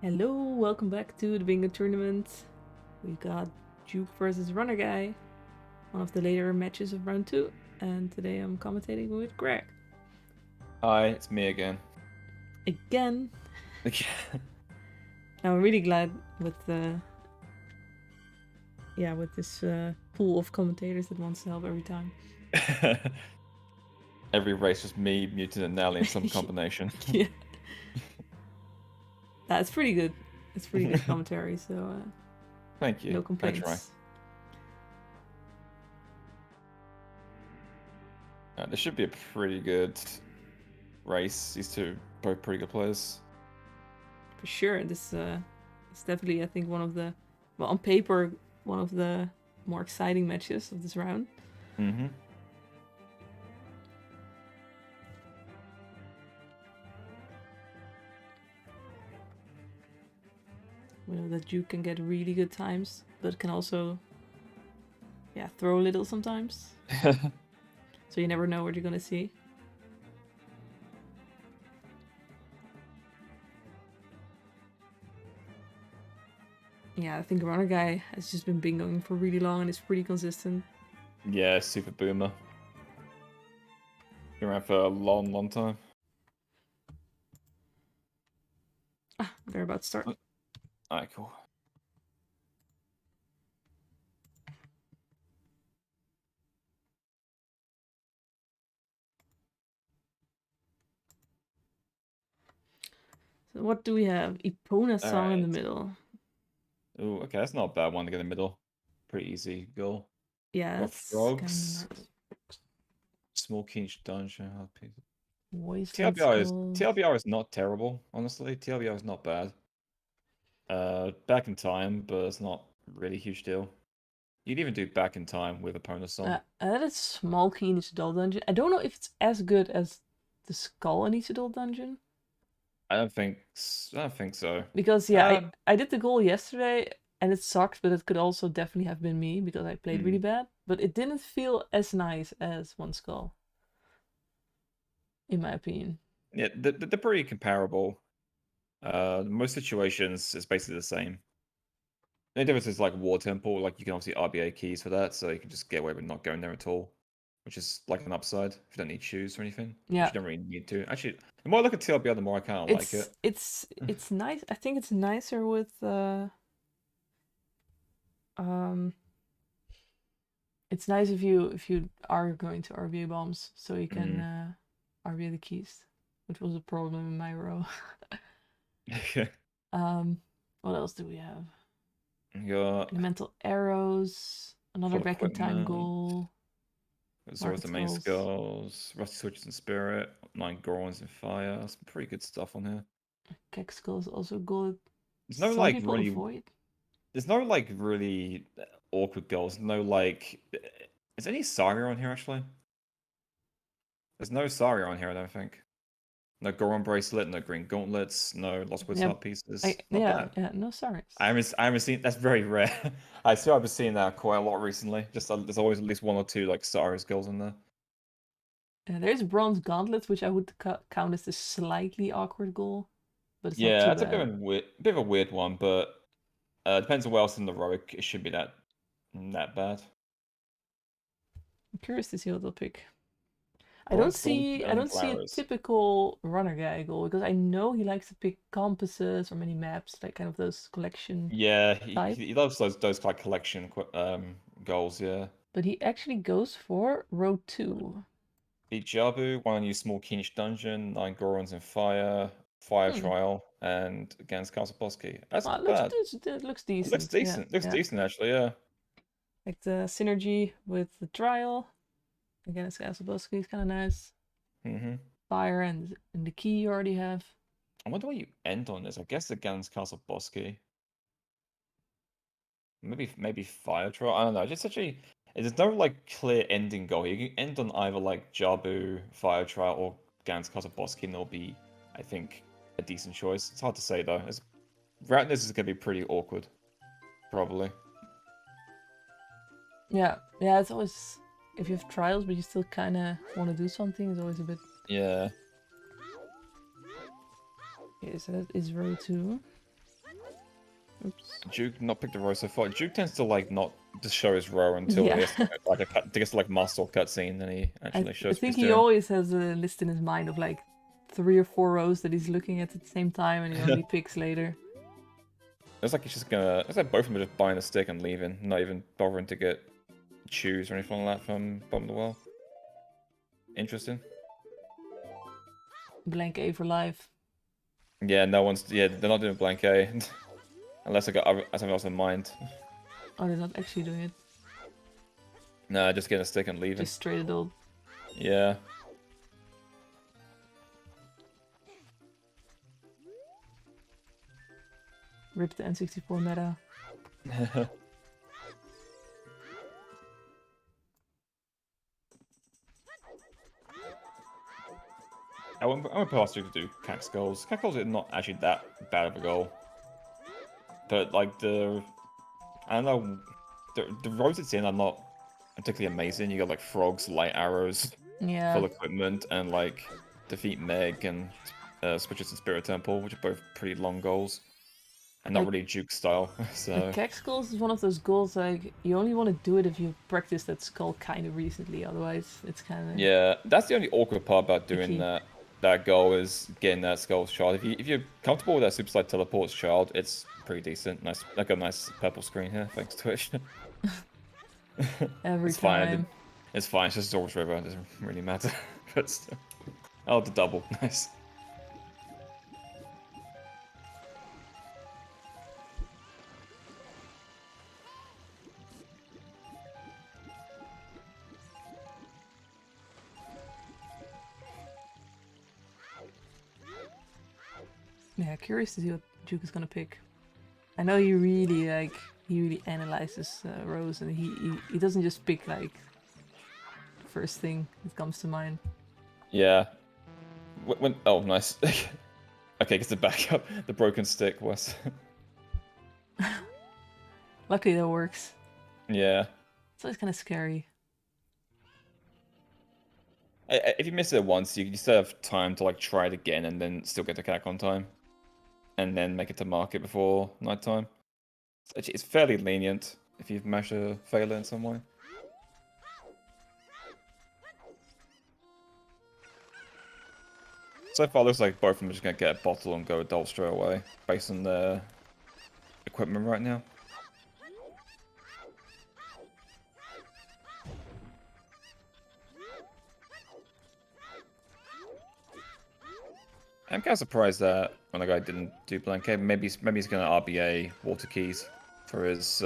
Hello, welcome back to the bingo tournament. We got juwk versus Runnerguy, one of the later matches of round 2, and today I'm commentating with Greg. Hi, it's me again. Again. Now I'm really glad with with this pool of commentators that wants to help every time. Every race just me, Mutant, and Nelly in some combination. Yeah. That's pretty good. It's pretty good commentary, so Thank you. no complaints. I try. This should be a pretty good race. These two both pretty good players. For sure. This is definitely, I think, one of the, well, on paper, one of the more exciting matches of this round. Mm-hmm. We know that juwk can get really good times, but can also, throw a little sometimes. So you never know what you're gonna see. Yeah, I think Runnerguy has just been bingoing for really long and is pretty consistent. Yeah, super boomer. Been around for a long, long time. They're about to start. Alright, cool. So what do we have? Epona song in the middle. Ooh, okay, that's not a bad one to get in the middle. Pretty easy goal. Yeah, Got frogs. Nice. Small Kinch dungeon. TLBR TLBR is not terrible, honestly. TLBR is not bad. Back in time, but it's not really a huge deal. You'd even do back in time with Epona song. That is small key in Isidol dungeon. I don't know if it's as good as the skull in Isidol dungeon. I don't think so. Because I did the goal yesterday and it sucked, but it could also definitely have been me because I played really bad. But it didn't feel as nice as one skull, in my opinion. Yeah, they're pretty comparable. Most situations it's basically the same. The only difference is like War Temple, like you can obviously RBA keys for that, so you can just get away with not going there at all, which is like an upside if you don't need shoes or anything. Yeah. Which you don't really need to. Actually, the more I look at TLBR, the more I kind of like it. It's nice. I think it's nicer with it's nice if you are going to RBA bombs, so you can RBA the keys, which was a problem in my row. What else do we have? Got Elemental arrows, another back in time goal. Zoro's the main skulls, Rusty Switches and Spirit, 9 Gorons in Fire. Some pretty good stuff on here. Keck skull is also good. There's no like really avoid. There's no like really awkward goals. No like, is any Saga on here actually? There's no Saga on here, I don't think. No Goron bracelet, no green gauntlets, no Lost Woods heart pieces. Yeah, no Sagas. I haven't seen. That's very rare. I've been seeing that quite a lot recently. Just there's always at least one or two like Sagas goals in there. There's bronze gauntlets, which I would count as a slightly awkward goal, but it's not too bad. It's a bit of a weird one, but depends on what else in the heroic. It should be that bad. I'm curious to see what they'll pick. I don't see a typical Runnerguy goal because I know he likes to pick compasses or mini maps, like kind of those collection. Yeah, he loves those like collection goals. Yeah. But he actually goes for row 2. Beat Jabu, one new small Keenish dungeon, 9 Gorons in Fire, Fire Trial, and against Castle Bosky. That's not bad. It looks decent. Looks decent. Looks decent actually. Yeah. Like the synergy with the trial against Castle Bosky is kind of nice. Fire and the key you already have. I wonder where you end on this. I guess against Castle Bosky. Maybe Fire Trial. I don't know. Just such a. There's no like clear ending goal. You can end on either like Jabu, Fire Trial, or Gans Castle Bosky, and it'll be, I think, a decent choice. It's hard to say though. Route this is gonna be pretty awkward, probably. Yeah, it's always, if you have trials but you still kind of want to do something, it's always a bit. Yeah. Okay, so that is row 2. Oops. Juke not picked a row so far. Juke tends to like not just show his row until Yeah. he has like a cut, gets like muscle cutscene, then he actually I shows what think he's he doing. always has a list in his mind of like 3 or 4 rows that he's looking at the same time, and he only picks later. It's like he's just gonna. It's like both of them are just buying the stick and leaving, not even bothering to get shoes or anything like that from bottom of the well. Interesting. Blank A for life. Yeah, no one's. Yeah, they're not doing blank A, unless I got something else in mind. Oh, they're not actually doing it. Nah, just getting a stick and leaving. Just straight adult. Yeah. Rip the N64 meta. I went past you to do Cax goals. Cax goals are not actually that bad of a goal. But like I don't know, the roads it's in are not particularly amazing. You got like frogs, light arrows, full equipment, and like defeat Meg and Switches and Spirit Temple, which are both pretty long goals. And not really Juke style, so... The Kex goals is one of those goals, like, you only want to do it if you practice that skull kind of recently, otherwise it's kind of... Yeah, that's the only awkward part about doing that goal, is getting that skull shard. If you're comfortable with that Super Slide Teleports shard, it's pretty decent. Nice, like a nice purple screen here, thanks Twitch. Every time. Fine. It's fine, it's just Zor's River, it doesn't really matter. But still. Oh, the double, nice. Yeah, curious to see what Juke is gonna pick. I know he really analyzes rows, and he doesn't just pick like the first thing that comes to mind. Yeah. Oh, nice. Okay, gets the backup. The broken stick was. Luckily that works. Yeah. It's always kind of scary. If you miss it once, you still have time to like try it again and then still get the cack on time. And then make it to market before nighttime. It's fairly lenient if you've managed to fail it in some way. So far, it looks like both of them are just going to get a bottle and go adult straight away, based on their equipment right now. I'm kind of surprised that when the guy didn't do blank A. Maybe he's going to RBA water keys for his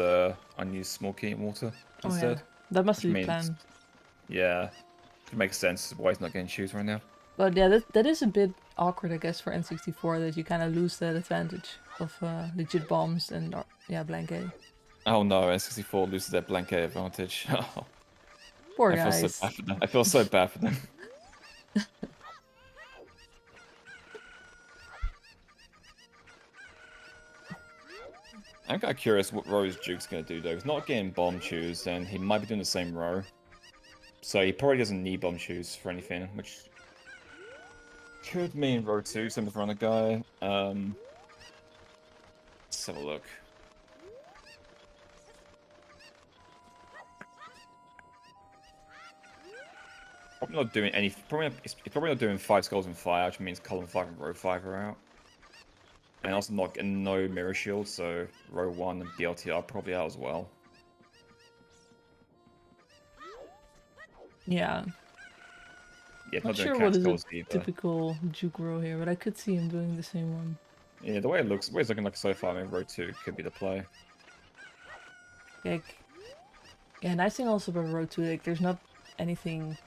unused small key in water instead. Yeah. That must be planned. Yeah, it makes sense why he's not getting shoes right now. But yeah, that is a bit awkward, I guess, for N64, that you kind of lose that advantage of legit bombs and blank A. Oh no, N64 loses their blank A advantage. Poor guys. I feel so bad for them. I feel so bad for them. I'm kind of curious what rows Juke's going to do, though. He's not getting bomb shoes, and he might be doing the same row. So he probably doesn't need bomb shoes for anything, which could mean row 2, same with Runnerguy. Let's have a look. Probably not doing any... He's probably not doing 5 skulls in fire, which means column 5 and row 5 are out. And also not getting no mirror shield, so row 1 and BLTR probably out as well. Yeah. Yeah, not sure what is a typical Juke row here, but I could see him doing the same one. Yeah, the way it looks, the way it's looking like so far, I mean, row 2 could be the play. Like, yeah, nice thing also about row 2, like, there's not anything,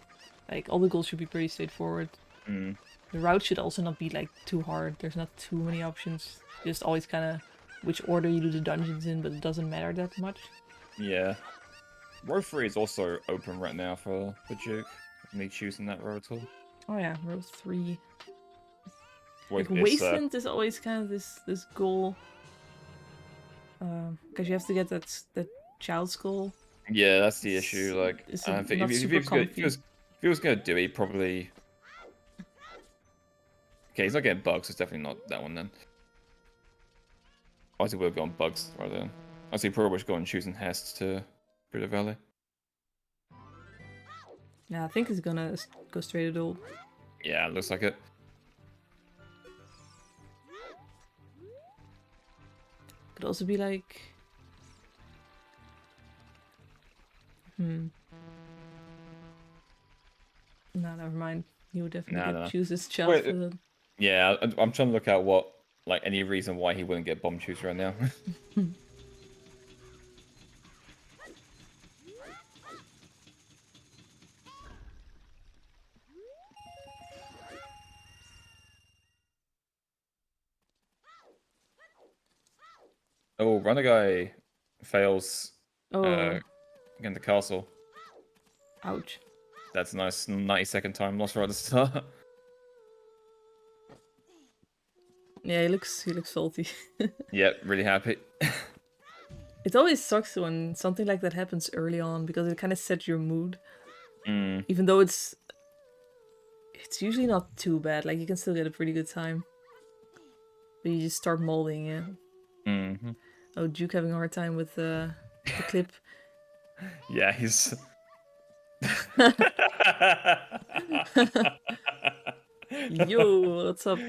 like, all the goals should be pretty straightforward. Mm. The route should also not be, like, too hard. There's not too many options. Just always kind of which order you do the dungeons in, but it doesn't matter that much. Yeah. Row 3 is also open right now for Juke. Me choosing that row at all. Oh yeah, row 3. Like, Wasteland is always kind of this goal. Because you have to get that child skull. Yeah, that's the issue. Like, I don't think if he was gonna do it, he'd probably... Okay, he's not getting bugs, so it's definitely not that one then. Obviously, we'll go on bugs right then. Obviously, probably should go on choosing Hest to Buddha Valley. Yeah, I think he's gonna go straight at ult. Yeah, looks like it. Could also be like... No, never mind. He would definitely choose his child for that. Yeah, I'm trying to look at what, like, any reason why he wouldn't get bomb choose right now. Oh, Runnerguy fails against the castle. Ouch. That's a nice 90-second time loss right at the start. Yeah, he looks salty. Yep, really happy. It always sucks when something like that happens early on because it kind of sets your mood. Even though it's usually not too bad. Like you can still get a pretty good time, but you just start molding it. Oh, juwk having a hard time with the clip. Yeah, he's. Yo, what's up?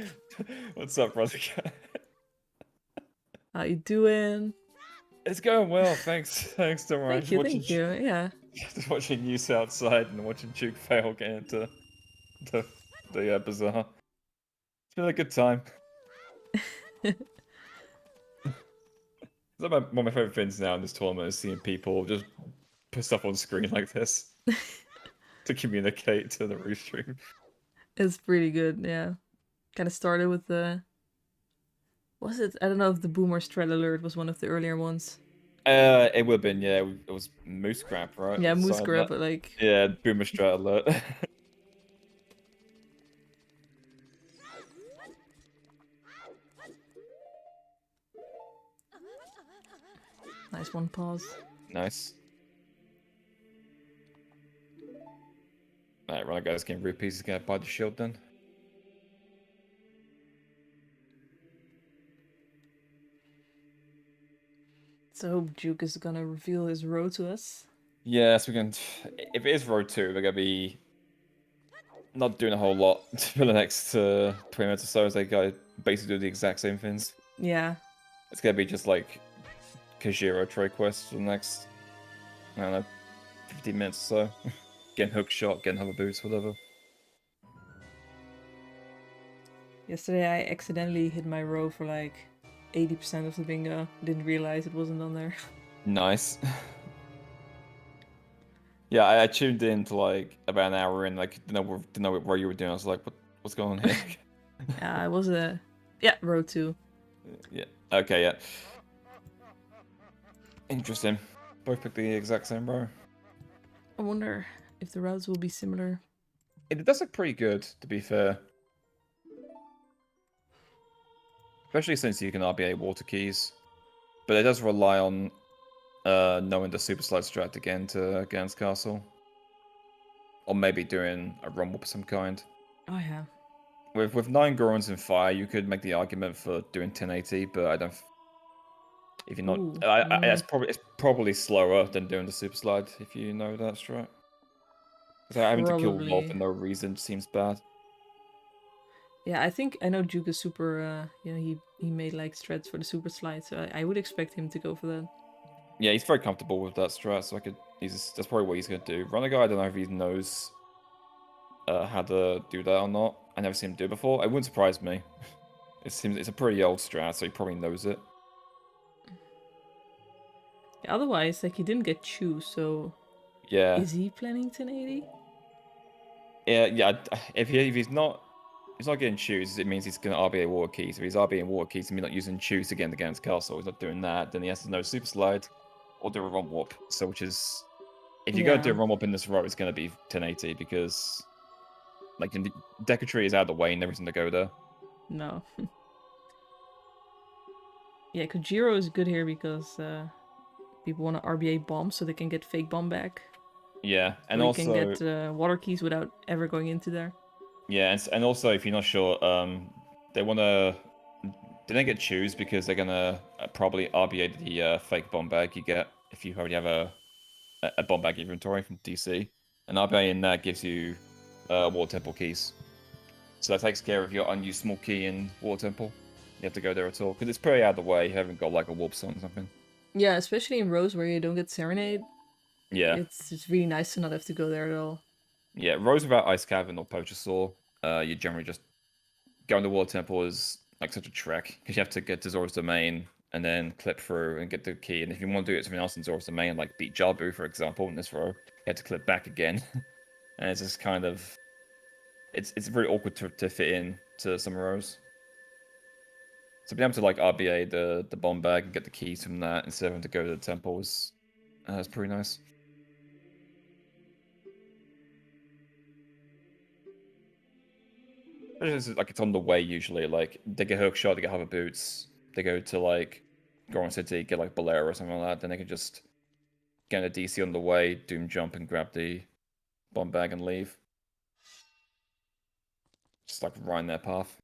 What's up, brother? How you doing? It's going well, thanks. Thanks, don't worry. Thank you. Yeah. Just watching news outside and watching juwk fail get into the bazaar. It's been a good time. One of my favorite things now in this tournament is seeing people just put stuff on screen like this to communicate to the restream. It's pretty good, yeah. Kind of started with the... Was it? I don't know if the Boomer Strat Alert was one of the earlier ones. It would have been, yeah. It was Moose Crap, right? Yeah, Moose Crap, but like... Yeah, Boomer Strat Alert. Nice one pause. Nice. Alright, Runner Guy's getting rupees. He's gonna buy the shield then. So I hope juwk is gonna reveal his road to us. Yeah, so we can. If it is road 2, we're gonna be not doing a whole lot for the next 20 minutes or so, as they go basically do the exact same things. Yeah. It's gonna be just like Kajiro trade quests for the next, I don't know, 15 minutes or so. Getting hook shot, getting hover boots, whatever. Yesterday I accidentally hit my row for like 80% of the bingo. Didn't realize it wasn't on there. Nice. Yeah, I tuned in to like about an hour in, like didn't know what you were doing. I was like, what's going on here? Yeah, it was yeah, row 2. Yeah. Okay. Yeah. Interesting. Both picked the exact same row. I wonder if the routes will be similar. It does look pretty good, to be fair. Especially since you can RBA water keys. But it does rely on knowing the super slide strat again to Gans Castle. Or maybe doing a rumble of some kind. Oh yeah. With 9 Gorons in fire, you could make the argument for doing 1080, but I don't. If you're not, it's probably slower than doing the super slide if you know that strat. Because having to kill Wolf for no reason seems bad. Yeah, I know juwk is super. You know, he made like strats for the super slide, so I would expect him to go for that. Yeah, he's very comfortable with that strat, so that's probably what he's gonna do. Runner Guy, I don't know if he knows how to do that or not. I never seen him do it before. It wouldn't surprise me. It seems it's a pretty old strat, so he probably knows it. Yeah, otherwise, like he didn't get choose, so yeah, is he planning 1080? Yeah. If he's not getting choose, it means he's gonna RBA water keys. If he's RBA water keys and he's not using choose again against Castle, he's not doing that. Then he has to know super slide or do a run warp. So which is, if you go do a run warp in this row, it's gonna be 1080 because like Decatry is out of the way and everything to go there. No. Yeah, Kajiro is good here because people want to RBA bomb so they can get fake bomb back. Yeah, and or also you can get water keys without ever going into there. Yeah, and also if you're not sure, they want to Didn't get choose because they're gonna probably RBA the fake bomb bag you get if you already have a bomb bag inventory from DC. And RBA in that gives you Water Temple keys. So that takes care of your unused small key in Water Temple. You have to go there at all because it's pretty out of the way. You haven't got like a warp zone or something. Yeah, especially in rows where you don't get Serenade. Yeah. It's just really nice to not have to go there at all. Yeah, rows without Ice Cavern or Poacher Saw, you generally just going to Water Temple is like such a trek because you have to get to Zora's Domain and then clip through and get the key. And if you want to do it something else in Zora's Domain, like beat Jabu, for example, in this row, you have to clip back again. And it's just kind of it's very awkward to fit in to some rows. So being able to like RBA the bomb bag and get the keys from that instead of having to go to the temple is pretty nice. Like it's on the way usually. Like they get hook shot, they get hover boots, they go to like Goron City, get like Bolero or something like that. Then they can just get a DC on the way, doom jump and grab the bomb bag and leave. Just like run their path.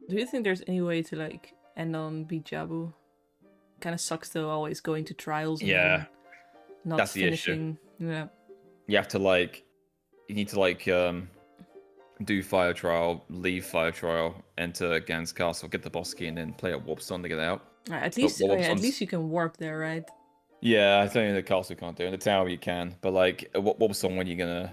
Do you think there's any way to like end on beat Jabu? Kind of sucks though, always going to trials and Yeah, then not that's the issue. finishing. Yeah. You have to you need to do fire trial, leave fire trial, enter Gan's castle, get the boss key, and then play a warp stone to get out. At But least, oh yeah, at least you can warp there, right? yeah, I think in the castle you can't do. In the tower you can, but like warp stone when you're gonna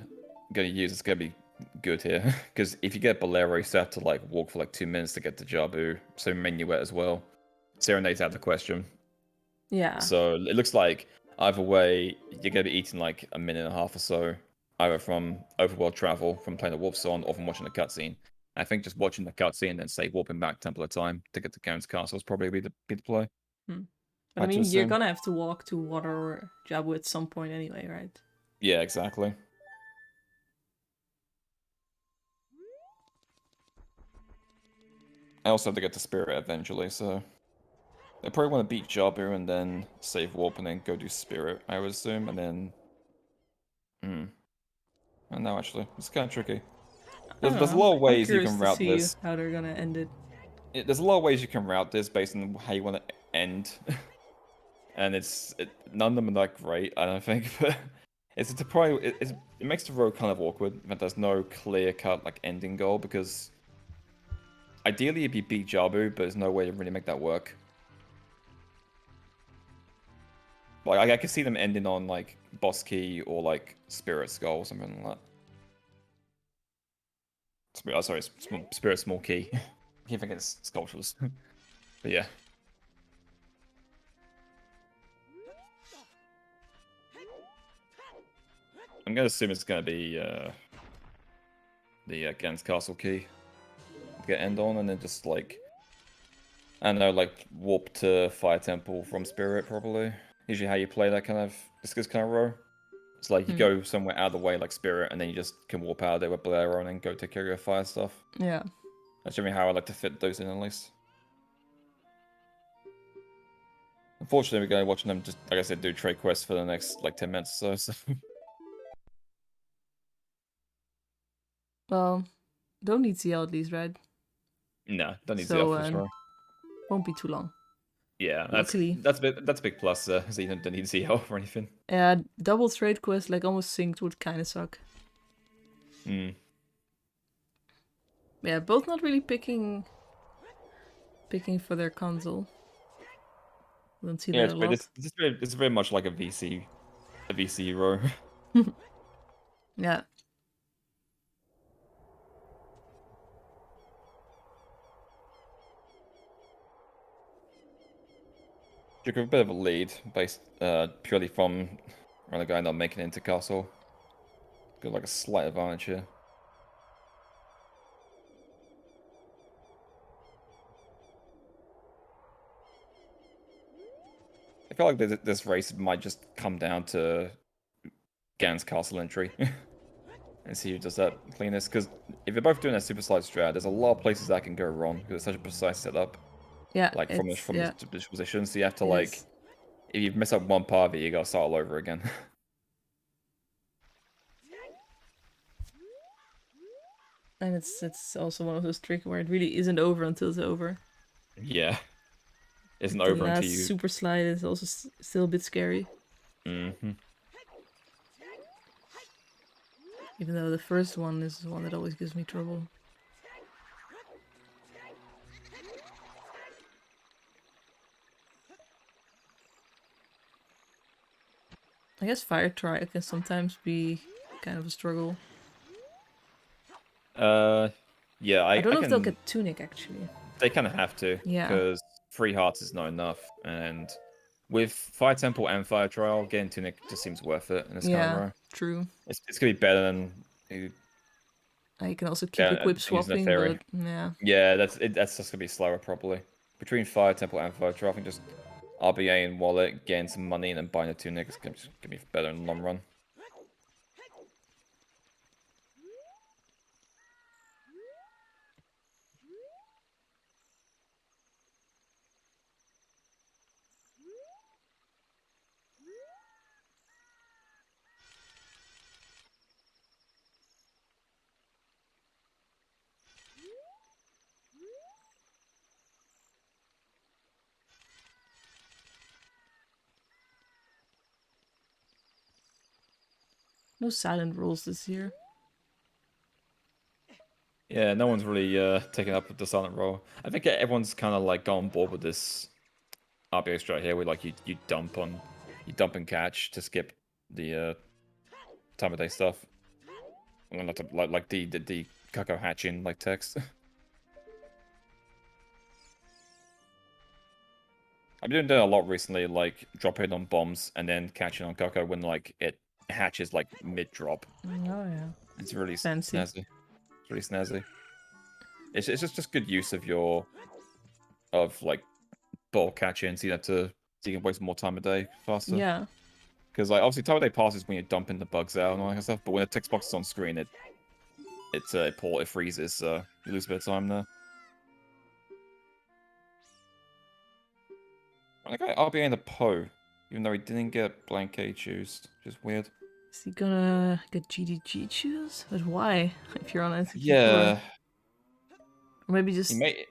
use, it's gonna be good here because if you get Bolero, you have to like walk for like 2 minutes to get to Jabu. So Menuet as well. Serenade's out of the question. Yeah. So it looks like either way you're gonna be eating like a minute and a half or so, either from overworld travel, from playing the warp song, or from watching the cutscene. I think just watching the cutscene and then say warping back Temple of Time to get to Garen's castle is probably be the play. But I I mean, just you're gonna have to walk to Water or Jabu at some point anyway, right? yeah, exactly. I also have to get to Spirit eventually, so I probably want to beat Jabu and then save warp and then go do Spirit, I would assume, and then I don't know actually. It's kind of tricky. I don't There's a know. lot of I'm ways you curious can to route see this. how they're gonna end it. There's a lot of ways you can route this based on how you want to end, and none of them are that great, I don't think. But it's a probably it makes the road kind of awkward that there's no clear cut like ending goal because ideally it'd be beat Jabu, but there's no way to really make that work. Like I could see them ending on like boss key or like Spirit Skull or something like that. Sorry, Spirit Small Key. I keep thinking it's sculptures. But yeah. I'm gonna assume it's gonna be the Gans Castle key to get end on, and then just like I don't know, like warp to Fire Temple from Spirit probably. Usually how you play that kind of this kind of row. It's like you go somewhere out of the way like Spirit, and then you just can warp out there with Bolero and then go take care of your fire stuff. Yeah. That's generally how I like to fit those in at least. Unfortunately, we're going to watching them just, like I said, do trade quests for the next like 10 minutes or so. Well, don't need CL at least, right? No, don't need So, ZL for sure. won't be too long. Yeah, Luckily. that's a big plus. So you don't need ZL or anything. Yeah, double trade quest like almost synced would kind of suck. Yeah, both not really picking for their console. Don't see that a lot. It's very much like a VC hero. Yeah. Took a bit of a lead based purely from Runnerguy not making it into castle. Got like a slight advantage here. I feel like this race might just come down to Gan's castle entry. And see who does that cleanest. Because if you're both doing a super slide strat, there's a lot of places that can go wrong because it's such a precise setup. Yeah, Like from this yeah, position, so you have to it like, is. if you mess up one part of it, you gotta start all over again. And it's also one of those tricks where it really isn't over until it's over. Yeah. Isn't The over until last you... super slide is also still a bit scary. Mm-hmm. Even though the first one is the one that always gives me trouble. I guess fire trial can sometimes be kind of a struggle. Yeah, I don't I know if they'll can... get tunic actually. They kind of have to, Yeah. because 3 hearts is not enough, and with Fire Temple and Fire Trial, getting Tunic just seems worth it in this kind of Yeah, row. true. It's gonna be better than I can also keep equip using a swapping, Fairy. but yeah. Yeah, that's just gonna be slower probably. Between Fire Temple and Fire Trial, I think just RBA and Wallet, getting some money, and then buying a Tunic is gonna be better in the long run. No silent rules this year. Yeah, no one's really taken up with the silent roll. I think everyone's kind of like got on board with this RBA strat here, where like you dump and catch to skip the time of day stuff. And not to, like the Cuckoo hatching like text. I've been doing a lot recently, like dropping on bombs and then catching on Cuckoo when like it hatches like mid drop. Oh yeah. It's really Fancy. snazzy. It's really snazzy. It's just good use of like ball catching, so you can waste more time a day faster. Yeah. Because like obviously time of day passes when you're dumping the bugs out and all that kind of stuff, but when the text box is on screen, it freezes, so you lose a bit of time there. I got RBA in the Poe, even though he didn't get blank K choose, which is weird. Is he gonna get GDG choose? But why? If you're on NCT4. Yeah, Or maybe just he may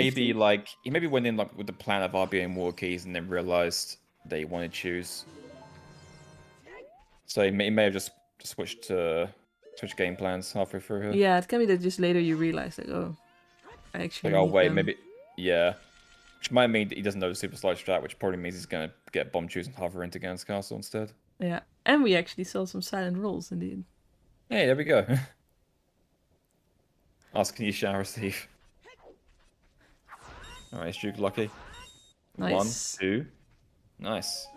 safety? be went in like with the plan of RBA and War Keys and then realized they wanted to choose. So he may have just switched game plans halfway through here. Yeah, it can be that just later you realize like, oh, I actually Like, oh need wait, them. maybe yeah. Which might mean he doesn't know the super slide strat, which probably means he's gonna get bomb choose and hover into Gans Castle instead. Yeah. And we actually saw some silent rolls indeed. Hey, there we go. Ask, can you shall receive? Alright, is Duke lucky? One, Nice. 2. Nice.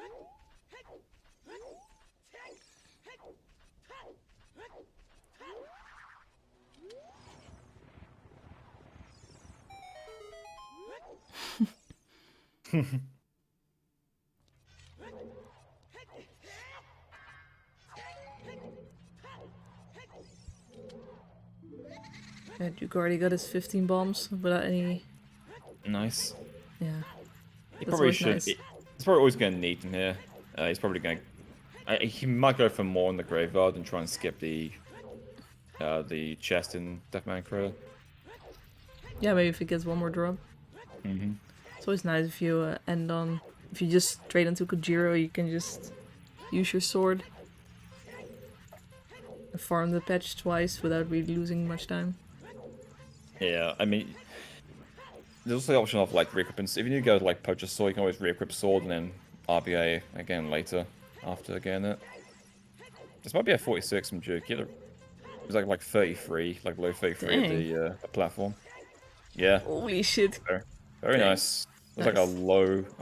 Yeah, Duke already got his 15 bombs without any... Nice. Yeah. He That's probably always should. nice. He's probably always going to need him here. He's probably going to... he might go for more in the graveyard and try and skip the chest in Deathman Crow. Yeah, maybe if he gets one more drop. Mm-hmm. It's always nice if you end on... If you just trade into Kojiro, you can just use your sword. And farm the patch twice without really losing much time. Yeah, I mean... There's also the option of like re-equipping. If you need to go to like Poacher Sword, you can always re-equip Sword and then RBA again later after getting it. This might be a 46 from Juke. It's like 33, like low 33 Dang. at the platform. Yeah. Holy shit. Very Dang. nice. It's Nice. like a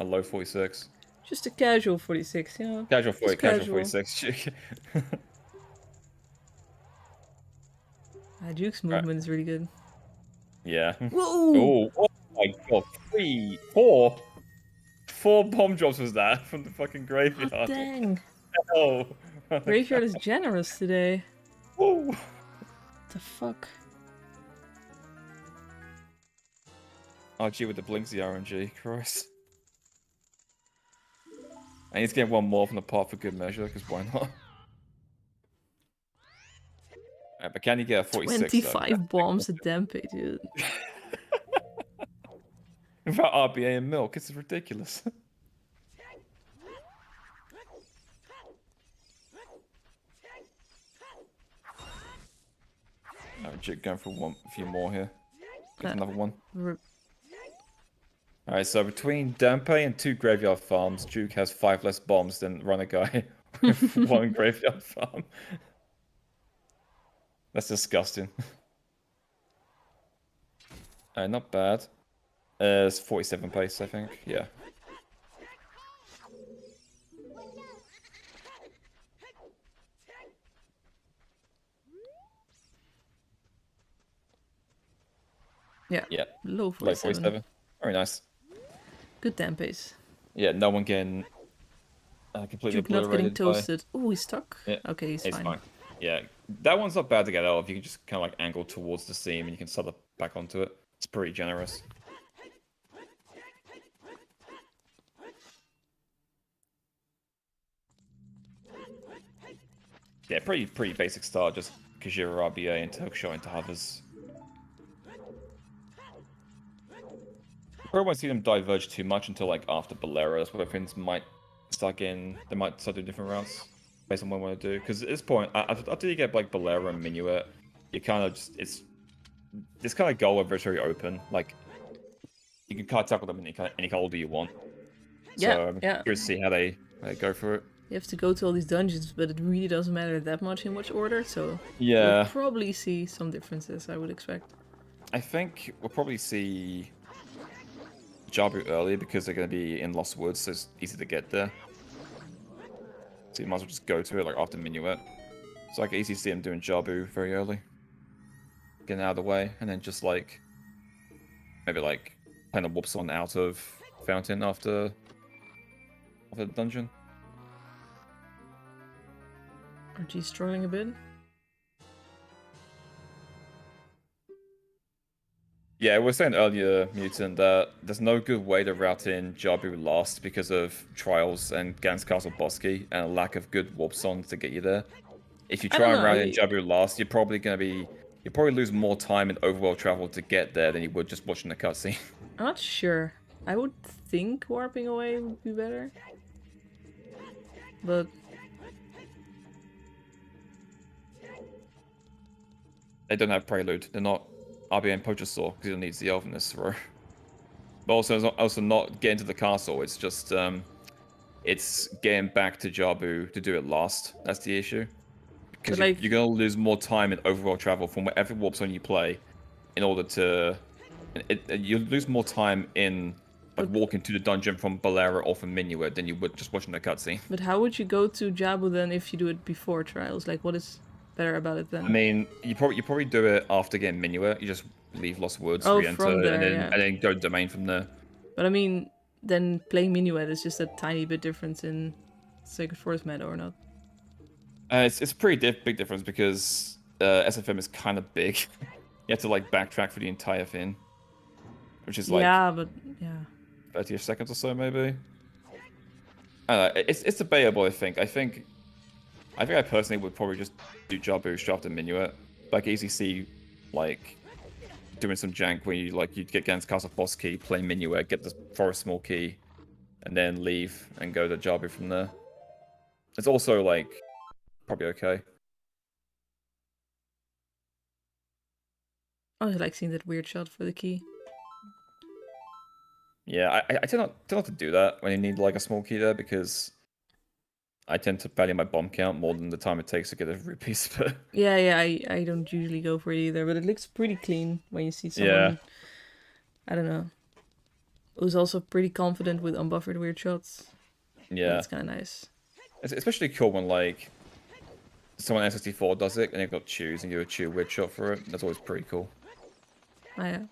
low 46. Just a casual 46, you know? Casual Casual. 46 Juke. Duke's movement is really good. Yeah. Whoa! Oh my god. 4 bomb drops was that from the fucking graveyard. Oh, dang. Oh. Graveyard is generous today. Whoa. What the fuck? RG with the Blinksy RNG, Christ. I need to get one more from the pot for good measure, because why not? Right, but can you get a 46 25 bombs a Dempe, dude. Without RBA and milk, this is ridiculous. Alright, Jake, going for a few more here. Get another one. Alright, so between Dampe and 2 graveyard farms, Juke has 5 less bombs than Runnerguy with 1 graveyard farm. That's disgusting. Alright, not bad. It's 47 pace, I think. Yeah. Yeah. Yeah. Low 47. Low 47. Very nice. Good damn pace. Yeah, no one getting completely Juke not getting toasted. Oh, he's stuck? Yeah, okay, he's fine. Yeah, that one's not bad to get out of. You can just kind of like angle towards the seam and you can settle back onto it. It's pretty generous. Yeah, pretty basic start. Just Kajira RBA and Hookshot into hovers. Probably won't see them diverge too much until like after Bolero. That's where things might start getting. They might start doing different routes based on what I want to do. Because at this point, after you get like Bolero and Minuet, you kind of just this kind of goal are very open. Like you can kind of tackle them in any kind of order you want. Yeah, so I'm curious to see how they go for it. You have to go to all these dungeons, but it really doesn't matter that much in which order. So yeah, we'll probably see some differences. I would expect. I think we'll probably see Jabu earlier because they're going to be in Lost Woods, so it's easy to get there. So you might as well just go to it like after Minuet. So I can easily see him doing Jabu very early. Getting out of the way, and then just like maybe like playing a whoops on out of Fountain after the dungeon. RG struggling a bit. Yeah, we were saying earlier, Mutant, that there's no good way to route in Jabu last because of Trials and Gans Castle Bosky and a lack of good warps on to get you there. If you try and route in Jabu last, you're probably lose more time in overworld travel to get there than you would just watching the cutscene. I'm not sure. I would think warping away would be better. But they don't have Prelude. They're not RBN Poacher Saw because it needs the Elveness throw. But also not getting to the castle. It's just it's getting back to Jabu to do it last. That's the issue. Because you're gonna lose more time in overworld travel from whatever warp zone you play, in order to you lose more time in like walking to the dungeon from Bolero or from Minuet than you would just watching the cutscene. But how would you go to Jabu then if you do it before Trials? Like, what is better about it then? I mean, you probably do it after getting Minuet. You just leave Lost Woods, re-enter, and then go domain from there. But I mean, then playing Minuet is just a tiny bit difference in Sacred Forest meta or not? It's a pretty big difference because SFM is kind of big. You have to like backtrack for the entire thing, which is like 30 seconds or so maybe. I don't know. It's debatable. I think I personally would probably just do Jabu straight after Minuet. But I can easily see like doing some jank where you get against Castle Boss Key, play Minuet, get the Forest Small Key, and then leave and go to Jabu from there. It's also like probably okay. I like seeing that weird shot for the key. Yeah, I tend not to do that when you need like a small key there because I tend to value my bomb count more than the time it takes to get a rupees. But yeah, I don't usually go for it either, but it looks pretty clean when you see someone. Yeah. I don't know. Who's also pretty confident with unbuffered weird shots. Yeah, that's kind of nice. It's especially cool when like someone S64 does it and they've got chews and you have a chew weird shot for it. That's always pretty cool. Oh, yeah.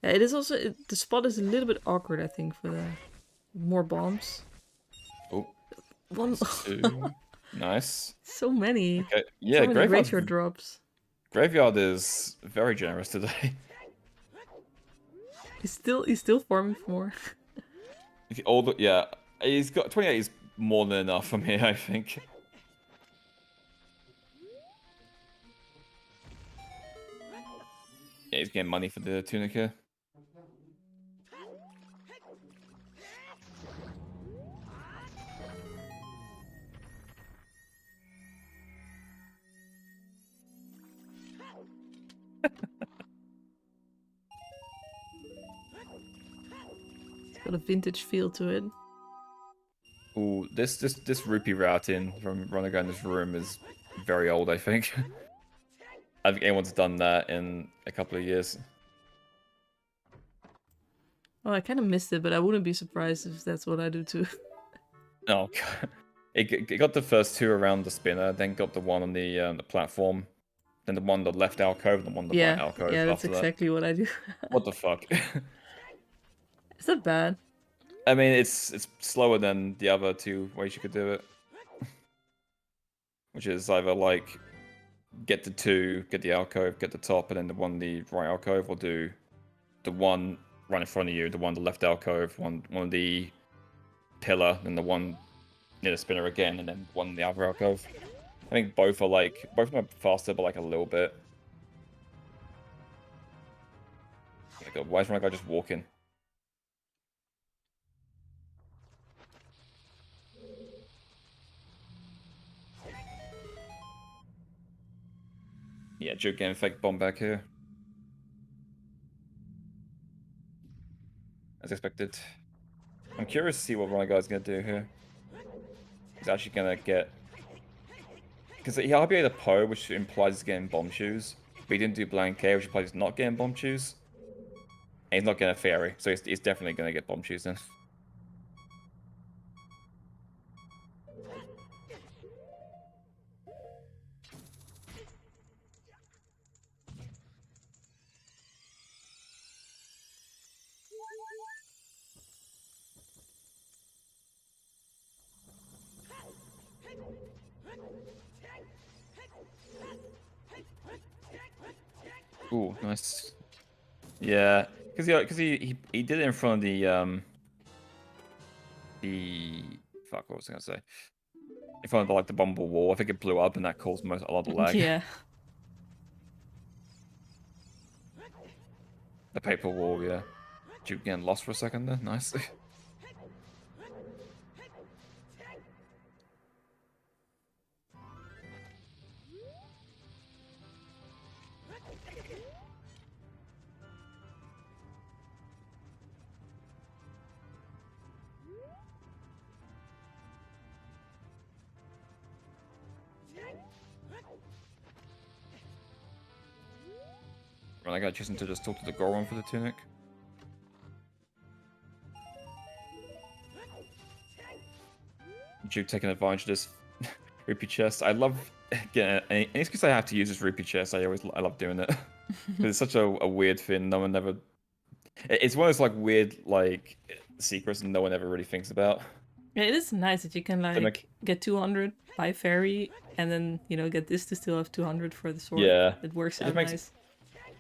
Yeah, it is also the spot is a little bit awkward, I think, for the more bombs. Oh, one. Nice. So many. Okay. Yeah, so many graveyard drops. Graveyard is very generous today. He's still farming for more. Yeah, he's got 28 is more than enough for me, I think. Yeah, he's getting money for the Tunica. It's got a vintage feel to it. Ooh, this rupee routing from Runnerguy in this room is very old, I think. I don't think anyone's done that in a couple of years. Oh, I kind of missed it, but I wouldn't be surprised if that's what I do too. Oh, God. It got the first two around the spinner, then got the one on the platform, then the one on the left alcove, and the one on the right alcove yeah, that's after that. exactly what I do. What the fuck? Is that bad? I mean, it's slower than the other two ways you could do it. Which is either like get the two, get the alcove, get the top, and then the one the right alcove, or do the one right in front of you, the one the left alcove, one on the pillar, and the one near the spinner again, and then one in the other alcove. I think both of them are faster, but like a little bit. Oh my god, why is my guy just walking? Yeah, juwk getting fake bomb back here. As expected. I'm curious to see what my guy's gonna do here. He's actually gonna get... Because he RBA'd a Poe, which implies he's getting bomb shoes. But he didn't do blank K, which implies he's not getting bomb shoes. And he's not getting a fairy, so he's definitely gonna get bomb shoes then. Ooh, nice. Yeah, because he did it in front of the fuck, what was I gonna say? In front of like the bumble wall. I think it blew up and that caused a lot of lag. Yeah. The paper wall, yeah. Juwk getting lost for a second there. Nice. Right, I got choosing to just talk to the Goron for the tunic. Juwk taking advantage of this rupee chest. I love getting any excuse I have to use this rupee chest. I love doing it. It's such a weird thing. No one ever. It's one of those like weird like secrets no one ever really thinks about. Yeah, it is nice that you can like get 200 by fairy, and then get this to still have 200 for the sword. Yeah, it works out nice.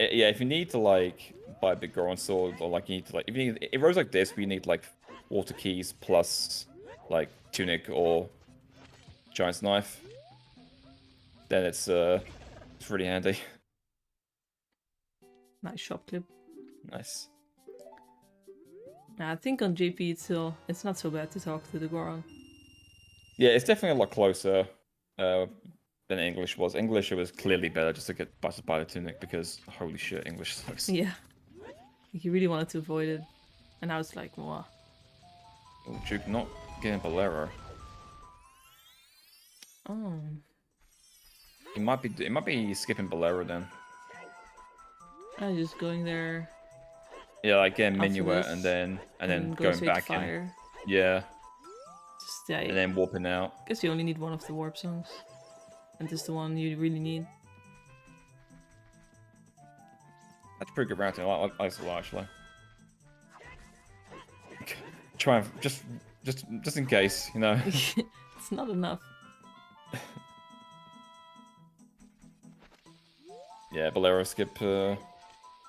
Yeah, if you need to like buy a big Goron sword, or like you need to like if rows like this, we need like water keys plus like tunic or giant's knife. Then it's really handy. Nice shop clip. Nice. I think on JP it's not so bad to talk to the Goron. Yeah, it's definitely a lot closer than English was. English, it was clearly better just to get busted by the tunic because holy shit, English sucks. Yeah. He really wanted to avoid it. And I was like, wow. Oh, Juwk not getting Bolero. Oh. It might be skipping Bolero then. I'm just going there. Yeah, like getting Minuet and then going back in. Yeah. Just, yeah. And then warping out. I guess you only need one of the warp songs. And this is the one you really need. That's pretty good routing. I like this a lot actually. Try and just in case, you know. It's not enough. Yeah, Bolero skip. I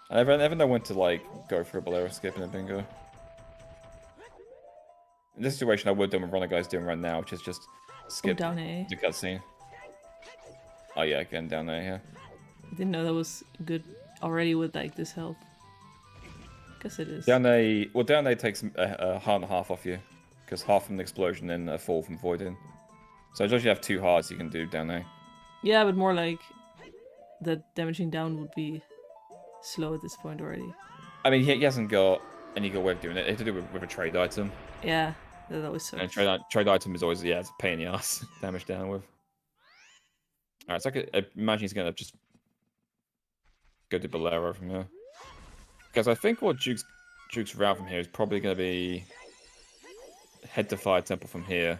never know when to like go for a Bolero skip in a bingo. In this situation, I would do what Runnerguy's doing right now, which is just skip down A. the cutscene. Oh yeah, again down A here. I didn't know that was good already with like this health. Guess it is. Down A, well, down A takes a heart and a half off you, because half from the explosion and a fall from voiding. So as long as you have 2 hearts, you can do down A. Yeah, but more like the damaging down would be slow at this point already. I mean, he hasn't got any good way of doing it. He has to do it with a trade item. Yeah, that always And sucks. trade item is always, yeah, it's a pain in the ass. Damage down with. Alright, so I imagine he's going to just go to Bolero from here. Because I think what Duke's route from here is probably going to be head to Fire Temple from here,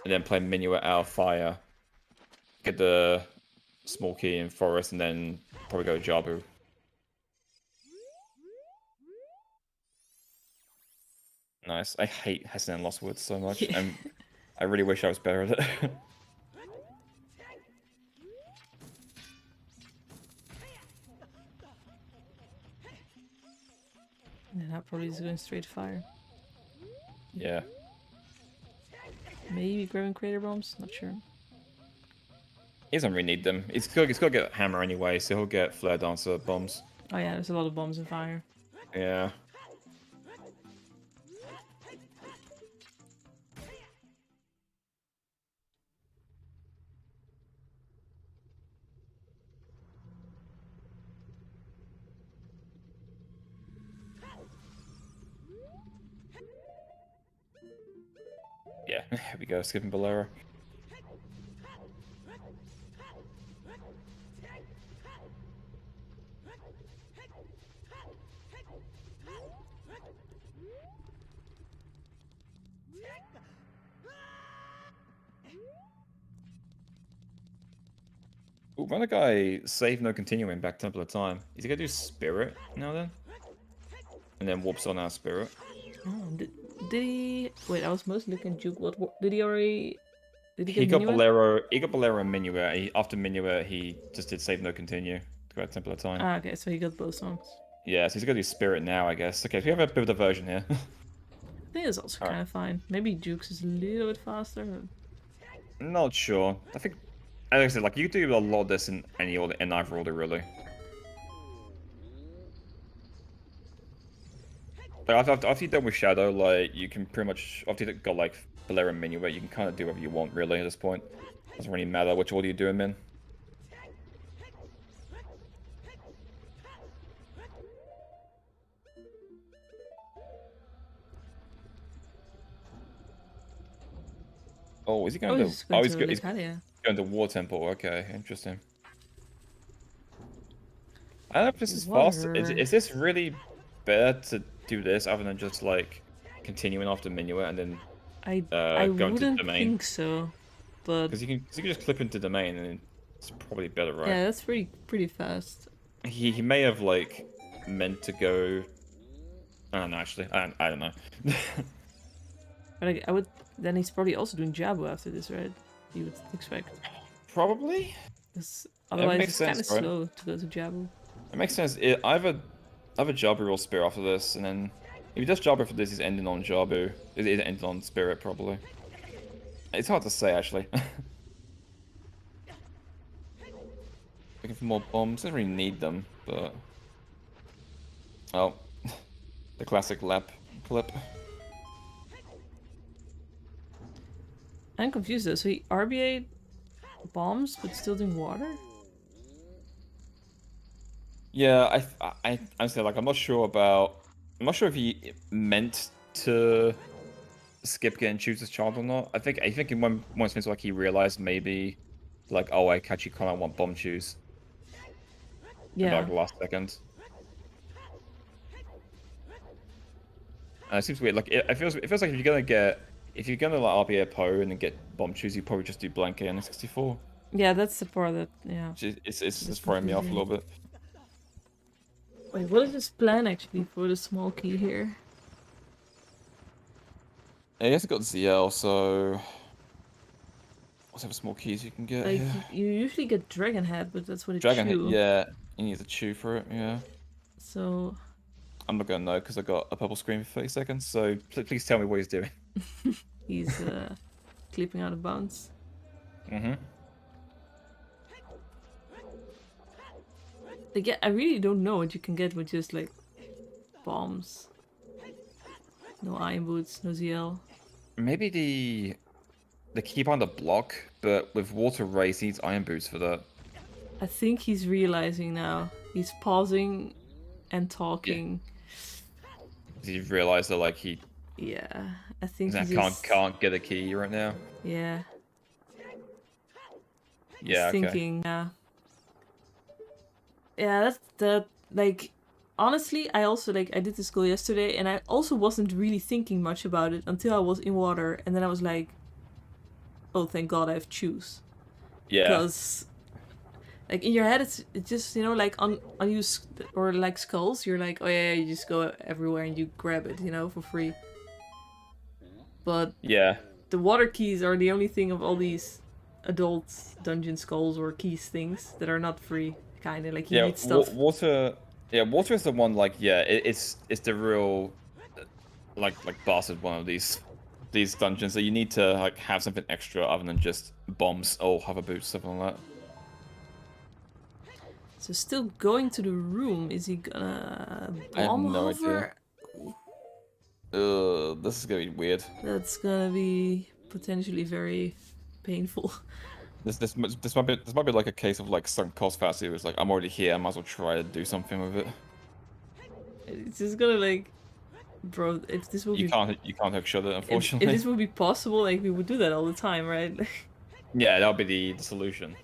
and then play Minuet out of Fire, get the small key in Forest, and then probably go Jabu. Nice. I hate Hessen and Lost Woods so much, Yeah. and I really wish I was better at it. And that probably is going straight to fire. Yeah. Maybe grabbing crater bombs, not sure. He doesn't really need them. He's got to get Hammer anyway, so he'll get Flare Dancer bombs. Oh yeah, there's a lot of bombs in fire. Yeah. Yeah, here we go, skipping Bolero. Ooh, Runnerguy save no continuing back Temple of Time. Is he gonna do Spirit now then? And then warps on our Spirit. Oh, did he? Wait, I was mostly looking at Juke. What did he already? Did he get Got Minuet? Bolero. He got Bolero and Minuet. After Minuet, he just did save no continue to go to Temple of Time. Ah, okay, so he got both songs. Yeah, so he's gonna do Spirit now, I guess. Okay, so we have a bit of a version here. I think it's also kind of fine. Maybe Juke's is a little bit faster. Not sure. I think, as I said, like you could do a lot of this in any order, in either order, really. Like after you're done with Shadow, like you can pretty much after you've got like Bolero and Minuet, you can kind of do whatever you want, really. At this point, doesn't really matter which order you do them in. Oh, is he going to? He's going to he's going to War Temple. Okay, interesting. I don't know if this is fast. Is this really better to do this other than just like continuing after Minuet and then I going to wouldn't Domain? think so, but because you can just clip into Domain and it's probably better, right? yeah, that's pretty fast. He may have like meant to go. I don't know, actually. I don't know. But I would. Then he's probably also doing Jabu after this, right? You would expect. Probably. Because otherwise, it's kind of right? slow to go to Jabu. It makes sense. Either Jabu or Spirit after this, and then if he does Jabu for this, he's ending on Jabu. He's ending on Spirit, probably. It's hard to say, actually. Looking for more bombs. Doesn't really need them, but... Oh. The classic lap clip. I'm confused though. So he RBA'd bombs, but still doing water? Yeah, I'm saying, like, I'm not sure if he meant to skip getting Choose Child or not. I think in one sense, like, he realized maybe, like, oh, I actually kind of want bomb choose. Yeah. Like the last second. And it seems weird. Like, it feels like if you're gonna like RBA Poe and then get bomb choose, you probably just do blank A on 64. Yeah, that's the part that It's just throwing me off a little bit. Wait, what is his plan actually for the small key here? I guess it got ZL, so whatever small keys you can get. Like here. you usually get Dragon Head, but that's what it Dragon chew. Head, yeah. You need to chew for it, yeah. So I'm not gonna know because I got a purple screen for 30 seconds. So please tell me what he's doing. he's clipping out of bounds. Mm-hmm. Like, yeah, I really don't know what you can get with just like bombs. No iron boots, no ZL. Maybe the key behind the block, but with water race, he needs iron boots for that. I think he's realizing now. He's pausing and talking. He realized that like he. Yeah, I think he just just can't get a key right now. Yeah. Yeah. He's thinking. Yeah, that's that. Like, honestly, I also like I did this goal yesterday, and I also wasn't really thinking much about it until I was in water, and then I was like, "Oh, thank God I have choose." Yeah. Because like in your head, it's just like on unused or like skulls, you're like, oh yeah, you just go everywhere and you grab it, for free. But yeah, the water keys are the only thing of all these adult dungeon skulls or keys things that are not free. Kind of like you need stuff. Water. Yeah, water is the one. Like, yeah, it's the real like bastard one of these dungeons that you need to like have something extra other than just bombs or hover boots, something like that. So still going to the room. Is he gonna I have bomb no idea. hover? This is gonna be weird. That's gonna be potentially very painful. This might be like a case of like sunk cost fallacy. It was like I'm already here. I might as well try to do something with it. It's just gonna like, bro. If this would You be can't hook shot it, if unfortunately. this would be possible, like we would do that all the time, right? Yeah, that'll be the solution.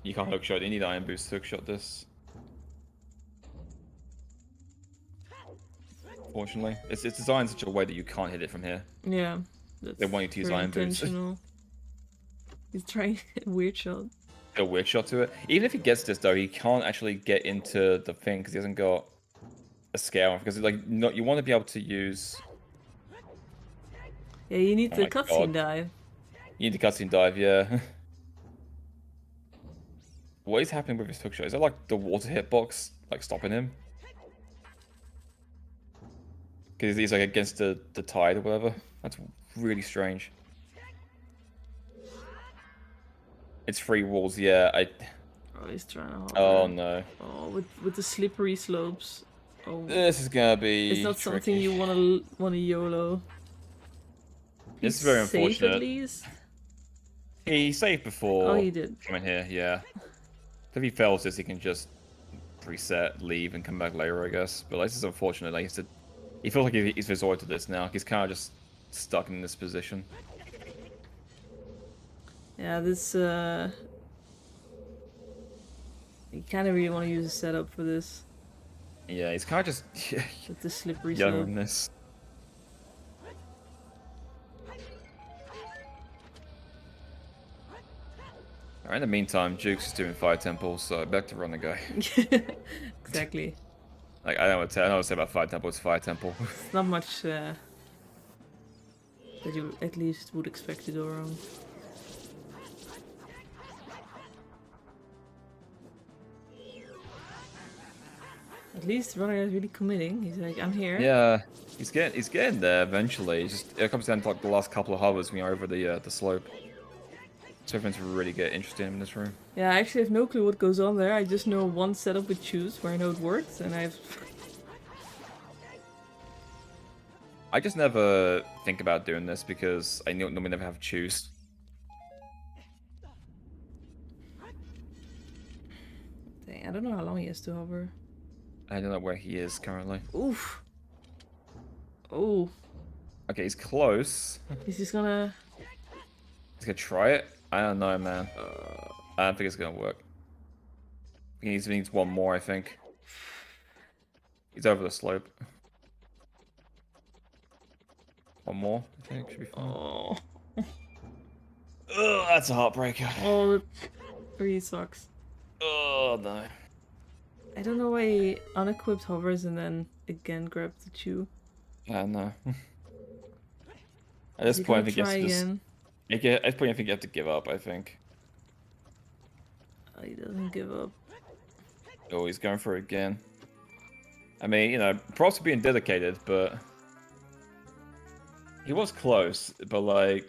You can't hook shot. You need iron boots to hook shot this. Fortunately, it's designed such a way that you can't hit it from here. Yeah, they want you to use iron boots. He's trying a weird shot. A weird shot to it. Even if he gets this though, he can't actually get into the thing because he hasn't got a scale. Because like, you want to be able to use. Yeah, you need the cutscene dive. You need the cutscene dive, yeah. What is happening with his hook shot? Is that like the water hitbox like stopping him? Because he's like against the tide or whatever. That's really strange. It's free walls, yeah. Oh, he's trying to hover. Oh no. Oh, with the slippery slopes. Oh. This is gonna be. It's not tricky. something you wanna YOLO. This is very unfortunate. At least. He saved before. Oh, he did. Coming here, yeah. If he fails this, he can just reset, leave, and come back later, I guess. But like, this is unfortunate. Like, he feels like he's resorted to this now. He's kind of just stuck in this position. Yeah, this, you kind of really want to use a setup for this. Yeah, he's kind of just... with the slippery youngness. Alright, in the meantime, juwk's is doing Fire Temple, so back to Runnerguy. Exactly. Like, I don't know what to say about Fire Temple, it's Fire Temple. It's not much that you at least would expect to go wrong. At least Runner is really committing. He's like, I'm here. Yeah, he's getting there eventually. It comes down to like the last couple of hovers when you're over the slope. So everyone's really get interested in this room. Yeah, I actually have no clue what goes on there. I just know one setup with choose where I know it works, and I just never think about doing this because I normally never have choose. Dang, I don't know how long he has to hover. I don't know where he is currently. Oof. Oh. Okay, he's close. He's just gonna... He's gonna try it? I don't know, man. I don't think it's gonna work. He needs one more, I think. He's over the slope. One more, I think, should be fine. Oh. Ugh, that's a heartbreaker. Oh, that really sucks. Oh, no. I don't know why he unequipped hovers and then again grabbed the chew. I don't know. At this point, I think it's just... At this point, I think you have to give up, I think. Oh, he doesn't give up. Oh, he's going for it again. I mean, you know, props for being dedicated, but... He was close, but like...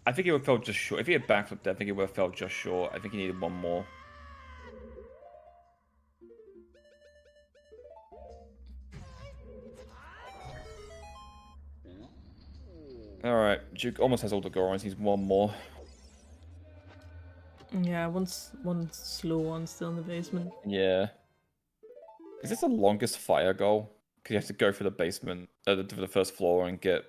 I think he would have felt just short. If he had backflipped there, I think he would have felt just short. I think he needed one more. Alright, juwk almost has all the Gorons. He's one more. Yeah, one slow one still in the basement. Yeah. Is this the longest fire goal? Because you have to go through the basement, to the first floor and get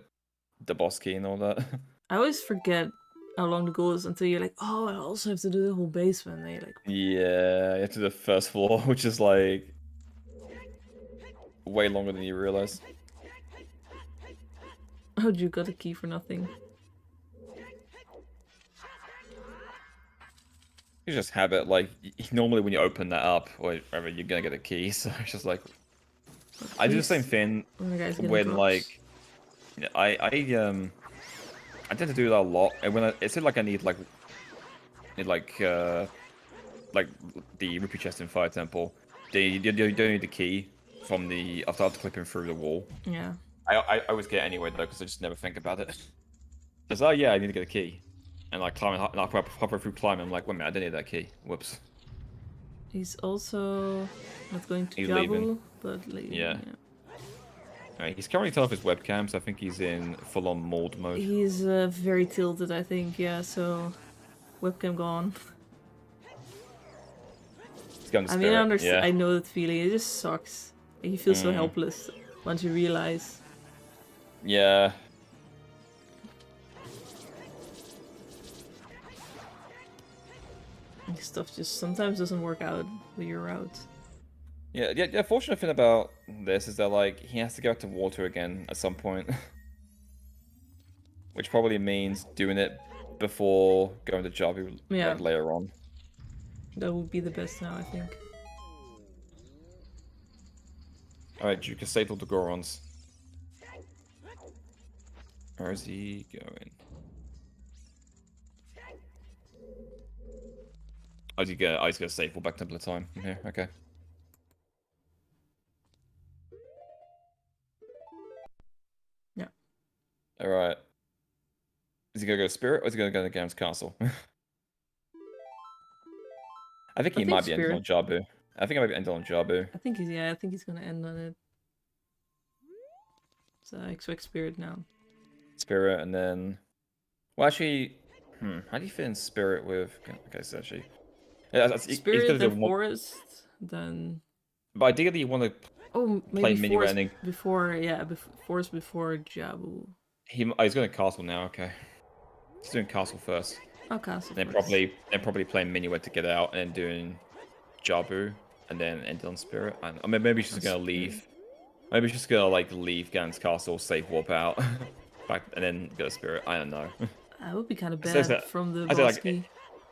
the boss key and all that. I always forget how long the goal is until you're like, oh, I also have to do the whole basement. And you're like, Yeah, you have to do the first floor, which is like way longer than you realize. oh, you got a key for nothing. You just have it like normally when you open that up or whatever, you're gonna get a key. So it's just like I do the same thing when like I tend to do that a lot, and when it's like I need like the rupee chest in Fire Temple, you don't need the key from the after clipping through the wall. Yeah. I always get it anyway though because I just never think about it. Just oh yeah, I need to get a key, and like climbing, like halfway through climbing, I'm like wait a minute, I didn't need that key. Whoops. He's also not going to He's Jabu, leaving. but leaving. Yeah. Yeah. Alright, he's currently turned off his webcam, so I think he's in full-on mold mode. He's very tilted, I think. Yeah, so webcam gone. He's going to I mean, Spirit. Yeah. I know that feeling. It just sucks. You feel so helpless once you realize. Yeah. Stuff just sometimes doesn't work out with your route. Yeah, the fortunate thing about this is that, like, he has to go out to water again at some point. Which probably means doing it before going to Jabu, like, later on. That would be the best now, I think. Alright, Juwk, save all the Gorons. Where is he going? Oh, he's gonna save all back Temple of Time from here, okay. Yeah. Alright. Is he gonna go to Spirit or is he gonna go to Gam's Castle? I think he might be ending on Jabu. I think I might be ending on Jabu. I think he's gonna end on it. So I expect Spirit now. Spirit and then... Well, actually... how do you fit in Spirit with... Okay, so actually... Spirit, then Forest, then... But ideally you want to play Minuet and then... Forest before Jabu. He's going to Castle now, okay. He's doing Castle first. Oh, Castle then first. Probably playing Minuet to get out and then doing Jabu and then end on Spirit. I mean, maybe she's going to leave. Maybe she's going to, like, leave Gans Castle, safe warp out, back, and then go to Spirit. I don't know. That would be kind of bad from the boss key.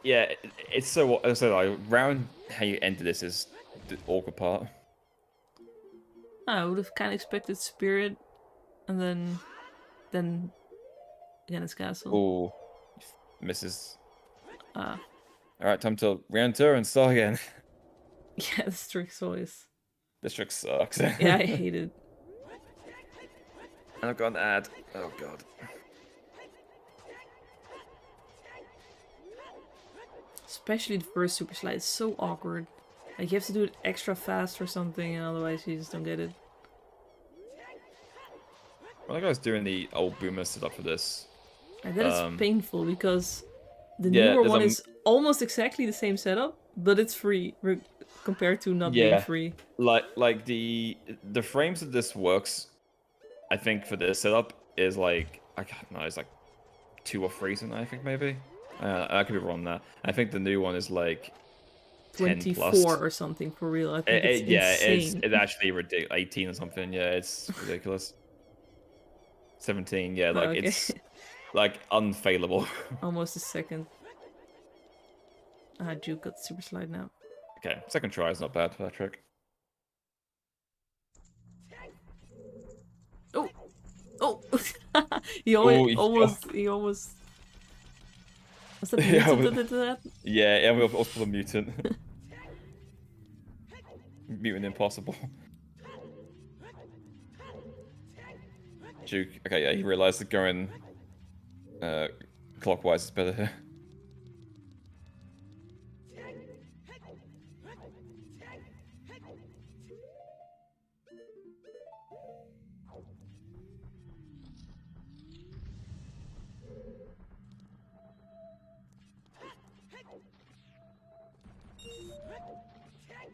Yeah, it's so... like, round how you enter this is the awkward part. I would have kind of expected Spirit, and then Gans Castle. Ooh, misses. Alright, time to round 2 and start again. Yeah, this trick's always... This trick sucks. Yeah, I hate it. And I've got an ad. Oh god. Especially the first super slide. It's so awkward. Like, you have to do it extra fast or something, and otherwise you just don't get it. Well, I guy's doing the old boomer setup for this. And that is painful, because the newer one is almost exactly the same setup, but it's free compared to not being free. Like the frames that this works, I think for this setup is like I don't know, it's like 2 or 3 something. I think maybe. I could be wrong on that. I think the new one is like 24 or something for real. I think it's insane. It's actually ridiculous. 18 or something. Yeah, it's ridiculous. 17. Yeah, like it's like unfailable. Almost a second. Juwk got super slide now. Okay, second try is not bad for that trick. Oh! he almost. Was that mutant that did that? Yeah, we also put a mutant. Mutant impossible. Juwk. Okay, yeah, he realized that going clockwise is better here.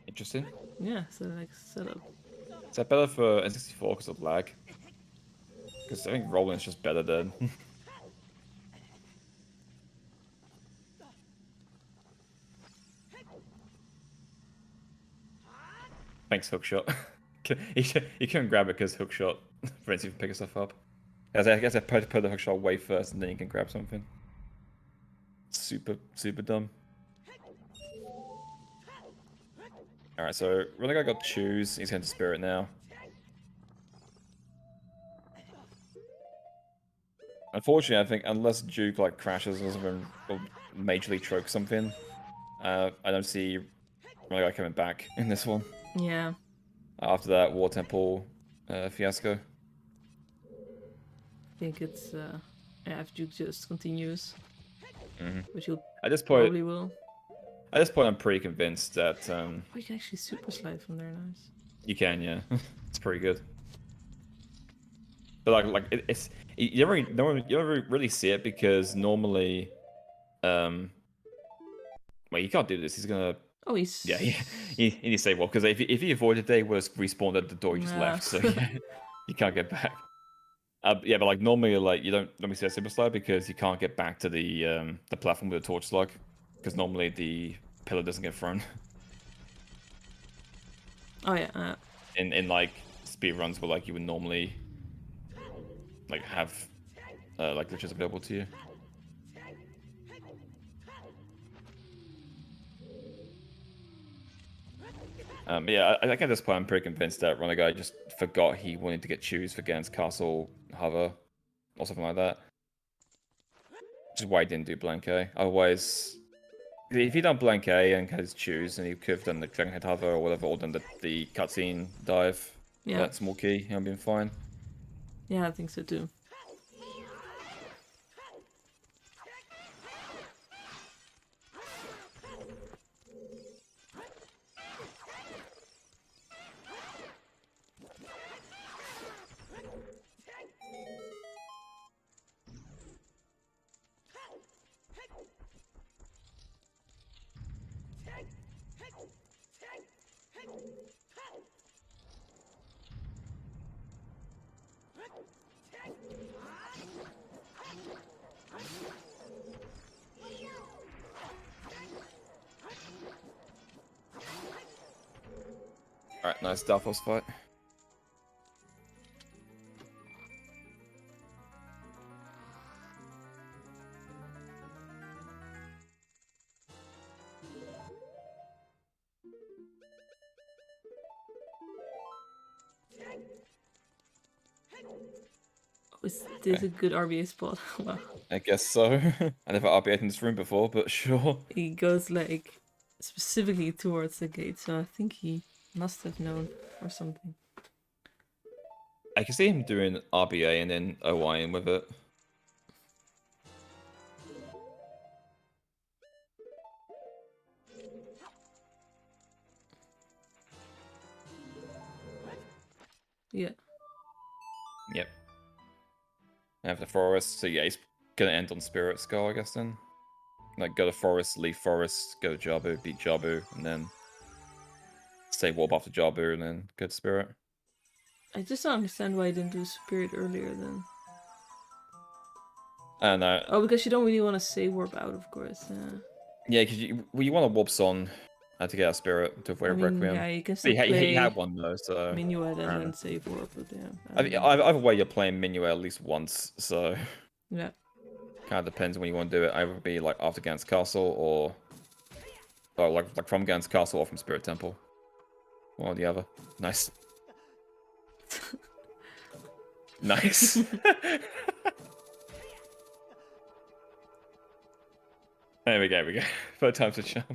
Interesting. Yeah, so like setup. Is that better for N64 because of lag? Because I think rolling's just better than. Thanks, hookshot. You couldn't grab it because hookshot prevents you from picking stuff up. I guess I put the hookshot away first and then you can grab something. Super, super dumb. Alright, so Runnerguy got choose. He's going to spirit now. Unfortunately, I think unless Juke like crashes or something, or majorly chokes something, I don't see Runnerguy coming back in this one. Yeah. After that War Temple fiasco. I think it's yeah, if Duke just continues, which he'll At this point, probably will. At this point, I'm pretty convinced that Oh, you can actually super slide from there, nice. You can, yeah. It's pretty good. But it's you never really see it because normally, well, you can't do this. He's gonna. Oh, he's. Yeah, he needs to say well because if he avoided, they was respawned at the door he just left, so yeah, you can't get back. Yeah, but like normally, like you don't normally see a super slide because you can't get back to the platform with the torch slug because normally the pillar doesn't get thrown. Oh yeah. In like speed runs where like you would normally like have like glitches available to you. Yeah, I think at this point I'm pretty convinced that Runnerguy just forgot he wanted to get choose for Gans Castle Hover or something like that. Which is why he didn't do Blank A. Otherwise, if he'd done Blank A and had his choose, and he could have done the Dragonhead Hover or whatever, or done the cutscene dive, that small key, he'd have been fine. Yeah, I think so too. Alright, nice Darthos fight. Is this a good RBA spot? Wow. I guess so. I never RBA'd in this room before, but sure. He goes like specifically towards the gate, so I think he must have known or something. I can see him doing RBA and then OIing with it. Yeah. Yep. I have the forest, so yeah, he's gonna end on Spirit Skull, I guess then. Like go to forest, leave forest, go to Jabu, beat Jabu, and then stay warp after Jabu, and then go to Spirit. I just don't understand why I didn't do Spirit earlier then. I don't know. Oh, because you don't really want to say warp out, of course. Yeah, because you want to warp Son to get a Spirit to avoid Requiem. Yeah, you can still play he had one though, so Minuet and then save warp, but yeah. Either way, you're playing Minuet at least once, so yeah. Kind of depends when you want to do it. Either be like after Gans Castle or like from Gans Castle or from Spirit Temple. One or the other. Nice. Nice. There we go, Third time's a charm.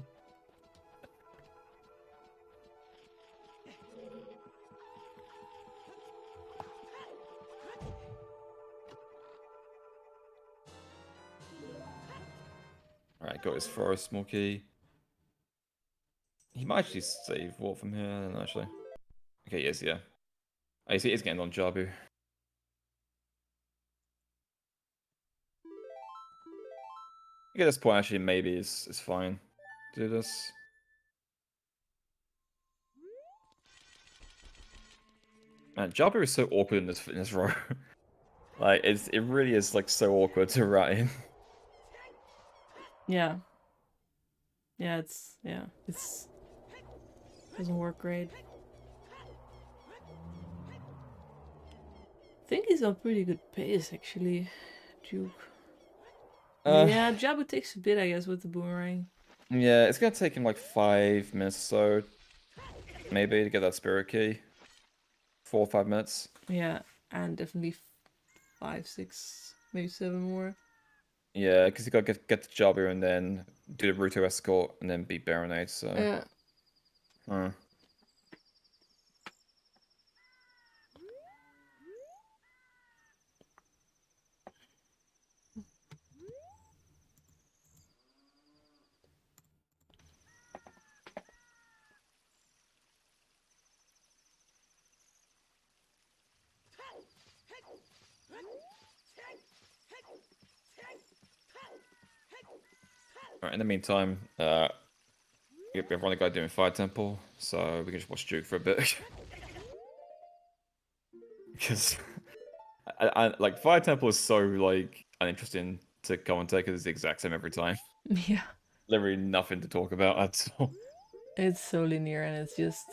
Alright, got his forest small key. He might actually save Walt from here, I don't know actually. Okay, yes, yeah. I see he's getting on Jabu. I think at this point actually maybe it's fine to do this. Man, Jabba is so awkward in this row. Like it really is like so awkward to rat in. Yeah. Yeah, it doesn't work great. I think he's on pretty good pace actually, juwk. Yeah, Jabu takes a bit, I guess, with the boomerang. Yeah, it's gonna take him like 5 minutes or so, maybe, to get that spirit key. 4 or 5 minutes. Yeah, and definitely 5, 6, maybe 7 more. Yeah, because you gotta get the Jabba and then do the Ruto escort and then beat Baronade. So. Yeah. Alright, in the meantime, we have Runnerguy doing Fire Temple, so we can just watch juwk for a bit. Because like Fire Temple is so like uninteresting to commentate because it's the exact same every time. Yeah. Literally nothing to talk about at all. It's so linear and it's just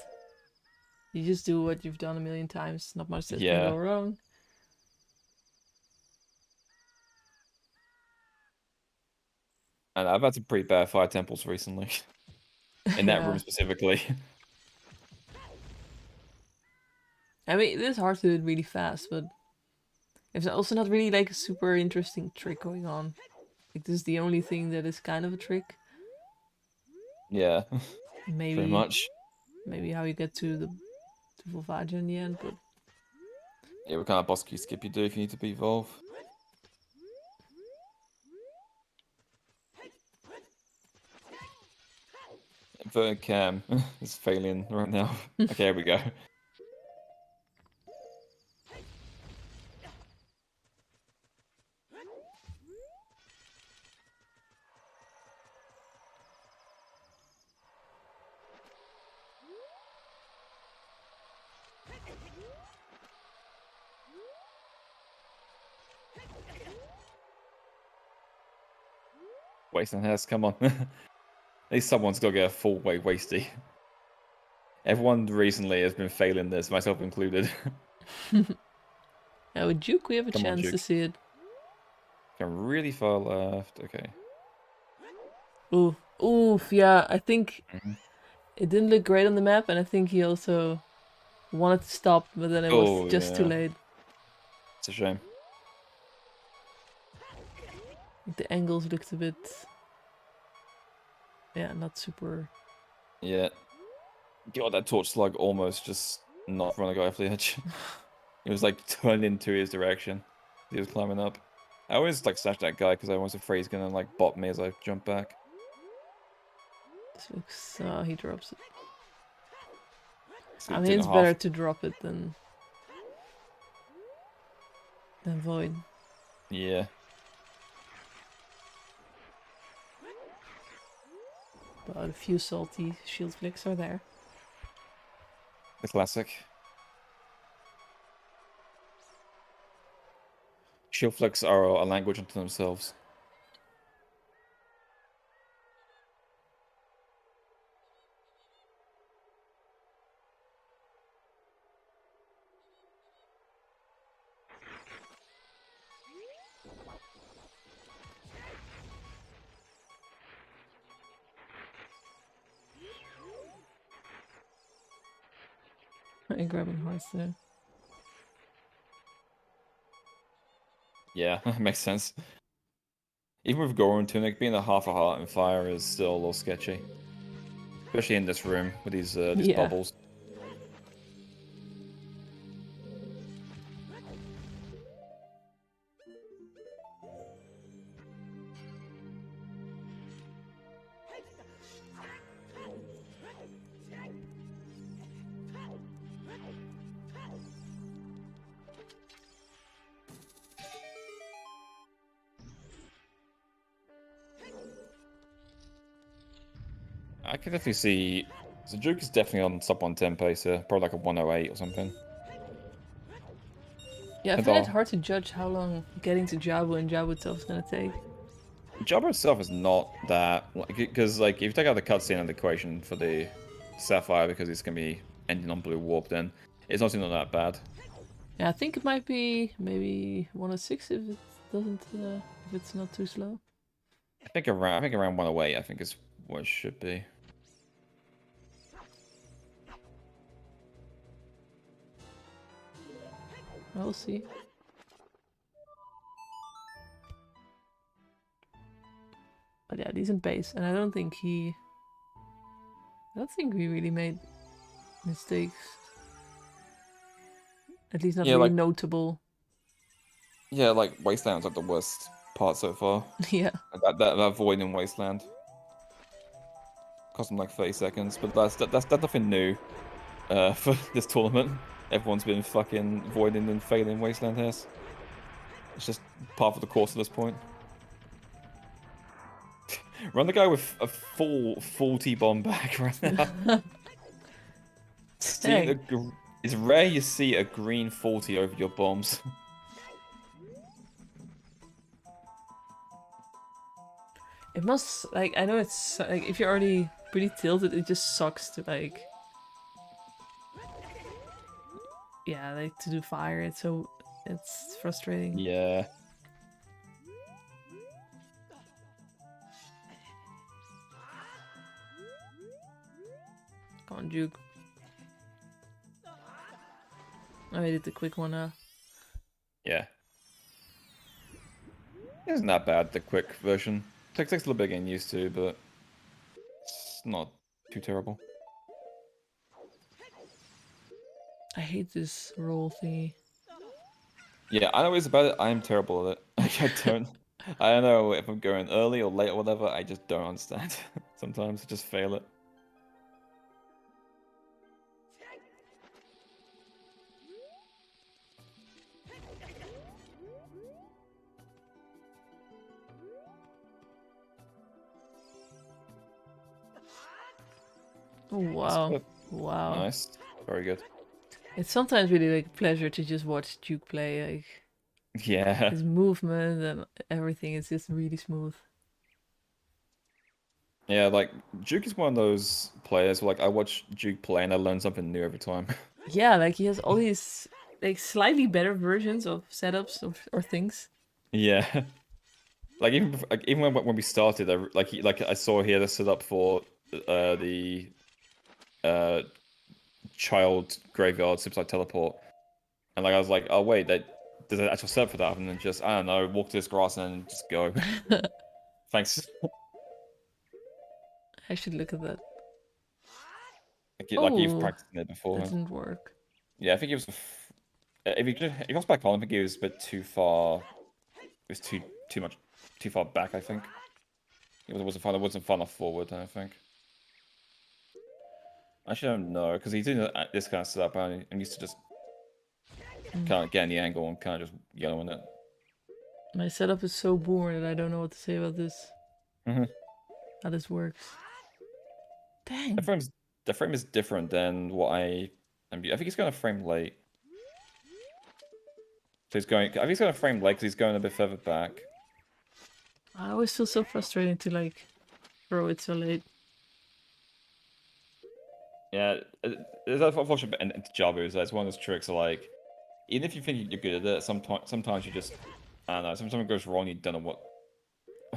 you just do what you've done a million times. Not much that can Yeah. go wrong. And I've had some pretty bad Fire Temples recently. In that room Yeah. specifically. I mean, it is hard to do it really fast, but there's also not really like a super interesting trick going on. Like this is the only thing that is kind of a trick. Yeah. Maybe Pretty much. maybe how you get to the Volvagia in the end, but Yeah, what kind of boss key skip you do if you need to beat Volv? Inverted cam is failing right now. Okay, here we go. Wasting hairs, come on. At least someone's got to get a full weight wasty. Everyone recently has been failing this, myself included. yeah, with juwk we have a Come on, chance to juwk. see it. Come really far left. Okay. Ooh, oof, yeah. I think Mm-hmm. it didn't look great on the map, and I think he also wanted to stop, but then it was Oh, just too yeah. late. It's a shame. The angles looked a bit, yeah, not super. Yeah. God, that torch slug almost just knocked Runnerguy off the edge. It was like turned into his direction. He was climbing up. I always like slash that guy because I was afraid he's gonna like bot me as I jump back. This looks. He drops it. So I he's mean, doing it's a better half. to drop it than void. Yeah. But a few salty shield flicks are there. The classic. Shield flicks are a language unto themselves. And grabbing hearts there. Yeah, makes sense. Even with Goron Tunic, being a half a heart and fire is still a little sketchy. Especially in this room with these Yeah. bubbles. I can definitely see. So juwk is definitely on sub 110 pace here, probably like a 108 or something. Yeah, I And find it the hard to judge how long getting to Jabu and Jabu itself is gonna take. Jabba itself is not that, because like if you take out the cutscene and the equation for the Sapphire, because it's gonna be ending on Blue Warp, then it's not even that bad. Yeah, I think it might be maybe 106 if it doesn't, if it's not too slow. I think around 108, I think is what it should be. We'll see. But yeah, decent base, and I don't think we really made mistakes. At least not Yeah, really like notable. Wasteland's like the worst part so far. Yeah. That void in Wasteland cost them like 30 seconds, but that's nothing new. For this tournament, everyone's been fucking voiding and failing Wasteland Hairs. It's just part of the course at this point. Run the guy with a full T-bomb back right now. Hey, It's rare you see a green 40 over your bombs. it must, like, I know it's, like, if you're already pretty tilted, it just sucks to, like, yeah, like, to do fire, it's frustrating. Yeah. Come on, juke. I made it the quick one now. Yeah. It isn't that bad, the quick version. Takes a little bit getting used to, but it's not too terrible. I hate this roll thingy. Yeah, I know it's about it. I am terrible at it. I don't know if I'm going early or late or whatever. I just don't understand. Sometimes I just fail it. Oh, wow. Good. Wow. Nice. Very good. It's sometimes really like a pleasure to just watch Duke play. Like Yeah. his movement and everything is just really smooth. Yeah, like Juke is one of those players where, like, I watch Juke play and I learn something new every time. Yeah, like he has all these like slightly better versions of setups or things. Yeah. Even when we started, I saw he had a setup for the uh child graveyard suicide teleport, and like I was like, oh wait, there's an actual setup for that, and then just I don't know, walk to this grass and then just go. Thanks. I should look at that. Like you've Oh, practiced it that beforehand. didn't work. Yeah, I think it was. If he was back on, I think he was a bit too far. It was too much too far back. I think it wasn't fun. It wasn't far enough forward. I don't think. Actually, I don't know because he's doing this kind of setup. I'm used to just kind of getting the angle and kind of just yelling it. My setup is so boring that I don't know what to say about this. How this works. The Dang. frame's the frame is different than what I think he's going to frame late. So he's going. I think he's going to frame late because he's going a bit further back. I always feel so frustrating to like throw it so late. Yeah, it's unfortunate in Jabu is that it's one of those tricks. Like, even if you think you're good at it, sometimes you just I don't know. Sometimes it goes wrong. You don't know what.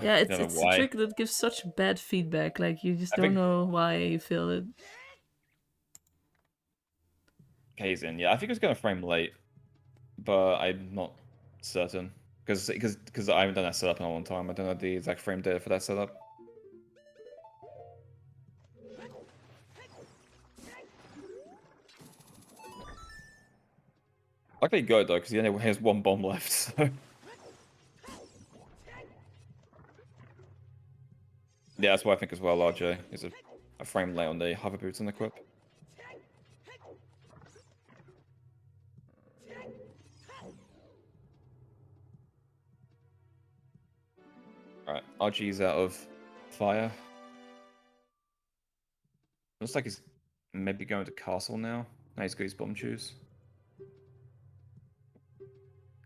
Yeah, You it's don't know it's a why. trick that gives such bad feedback. Like you just I don't think know why you failed it. Kaizen. Yeah, I think it's going to frame late, but I'm not certain because I haven't done that setup in a long time. I don't know the exact frame data for that setup. Luckily good though, because he only has one bomb left. So yeah, that's why I think as well. RJ is a frame late on the hover boots and equip. Alright, RG's out of fire. Looks like he's maybe going to castle now. Now he's got his bomb shoes.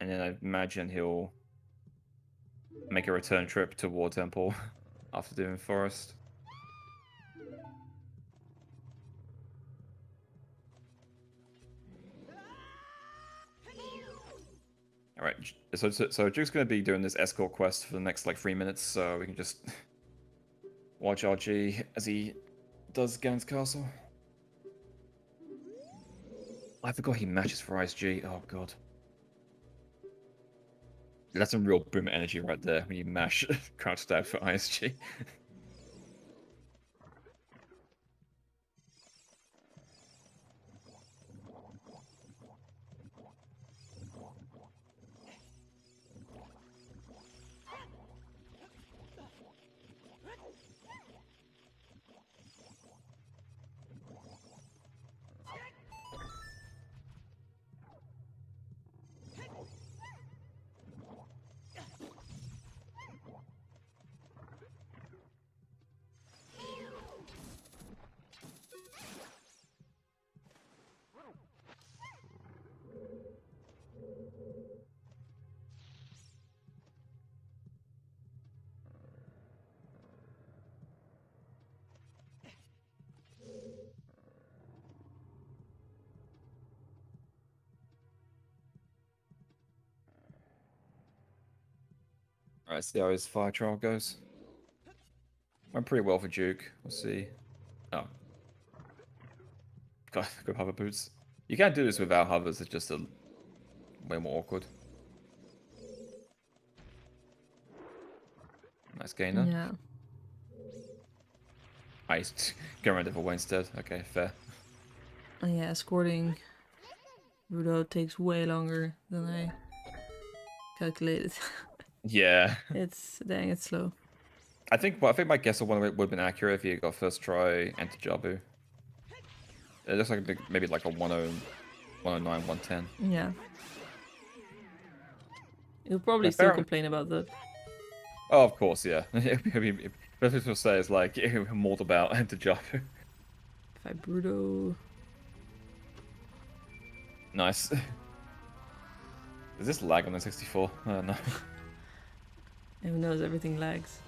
And then I imagine he'll make a return trip to War Temple after doing Forest. Alright, so Duke's going to be doing this escort quest for the next, like, 3 minutes, so we can just watch RG as he does Gans Castle. I forgot he matches for ISG. Oh, God. That's some real boom energy right there when you mash crouch stab for ISG. Alright, see how his fire trial goes. Went pretty well for Duke. We'll see. Oh. God, good hover boots. You can't do this without hovers, it's just way more awkward. Nice gainer. Yeah. Ice. Go around different way instead. Okay, fair. Yeah, escorting Rudo takes way longer than I calculated. Yeah. It's slow. I think my guess of one would have been accurate if you got first try enter Jabu. It looks like maybe like a 109, 110. Yeah. You'll probably still complain about that. Oh, of course, yeah. Best people say is like more about enter Jabu. If I Bruto. Nice. Is this lag on the 64? No. Who knows, everything lags.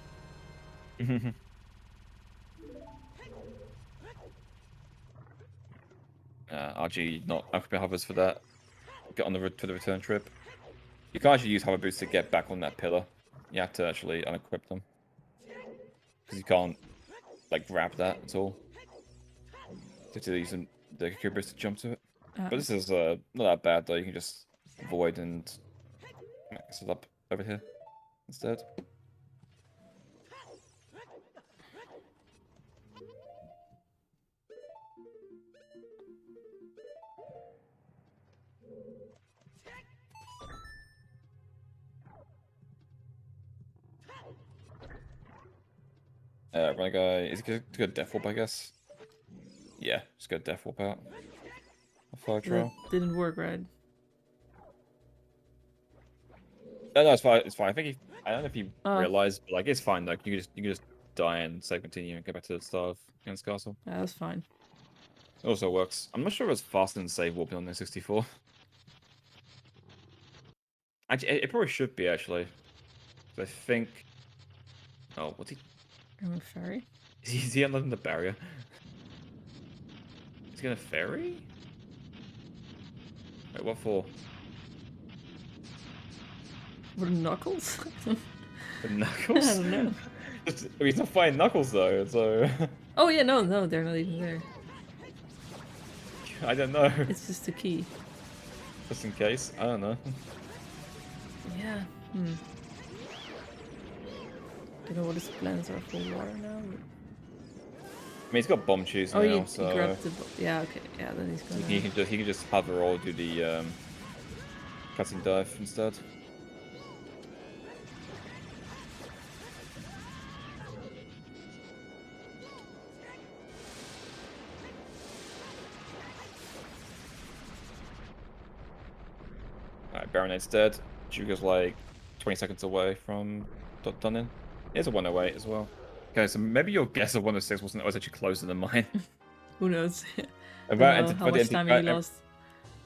RG not equipping hovers for that. Get on for the return trip. You can't actually use hover boots to get back on that pillar. You have to actually unequip them. Because you can't, like, grab that at all. You have to use the Kukubris to jump to it. But this is not that bad, though. You can just avoid and mix it up over here instead. Runnerguy, is it good to go Death Warp, I guess? Yeah, just go Death Warp out. A fire trail. That didn't work, right? No, it's fine. It's fine. I think I don't know if he realized, but like it's fine. Like you can just die and save continue and go back to the start of Gans Castle. Yeah, that's fine. It also works. I'm not sure if it's faster than save warping on the 64. Actually, it probably should be actually. I think. Oh, what's he? Ferry? Is he unloading the barrier? He's gonna ferry? Wait, what for? For the Knuckles? The Knuckles? I don't know. He's not fighting Knuckles though, so. Oh yeah, no, they're not even there. I don't know. It's just a key. Just in case. I don't know. Yeah. Don't know what his plans are for water now. I mean, he's got bomb shoes now, so. He grabbed the yeah, okay, yeah, then he's gonna. He can just hover or do the cutting dive instead. Alright, Baronade's dead. Juga's like 20 seconds away from done in. Here's a 108 as well. Okay, so maybe your guess of 106 wasn't always actually closer than mine. Who knows? How much time he lost?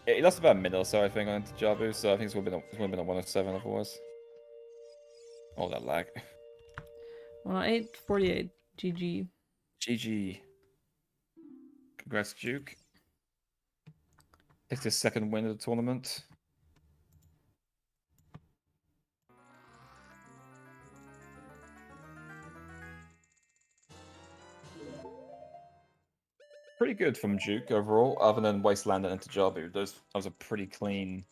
It lasted about a minute or so, I think, on Jabu, so I think it would have been a 107 otherwise. Oh, that lag. 108, 48. GG. GG. Congrats, juwk. Takes his second win of the tournament. Pretty good from juwk overall, other than Wasteland and Jabu. That was a pretty clean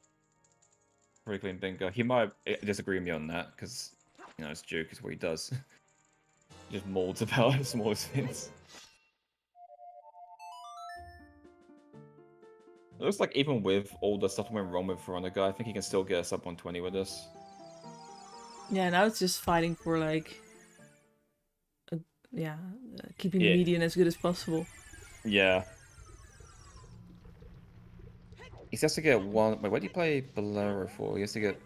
bingo. He might disagree with me on that, because, you know, it's juwk is what he does. He just molds about the smallest things. It looks like even with all the stuff that went wrong with Runnerguy, I think he can still get a sub 120 with this. Yeah, now it's just fighting for like, keeping the median as good as possible. Yeah. He has to get one. Wait, what do you play Bolero for? He has to get.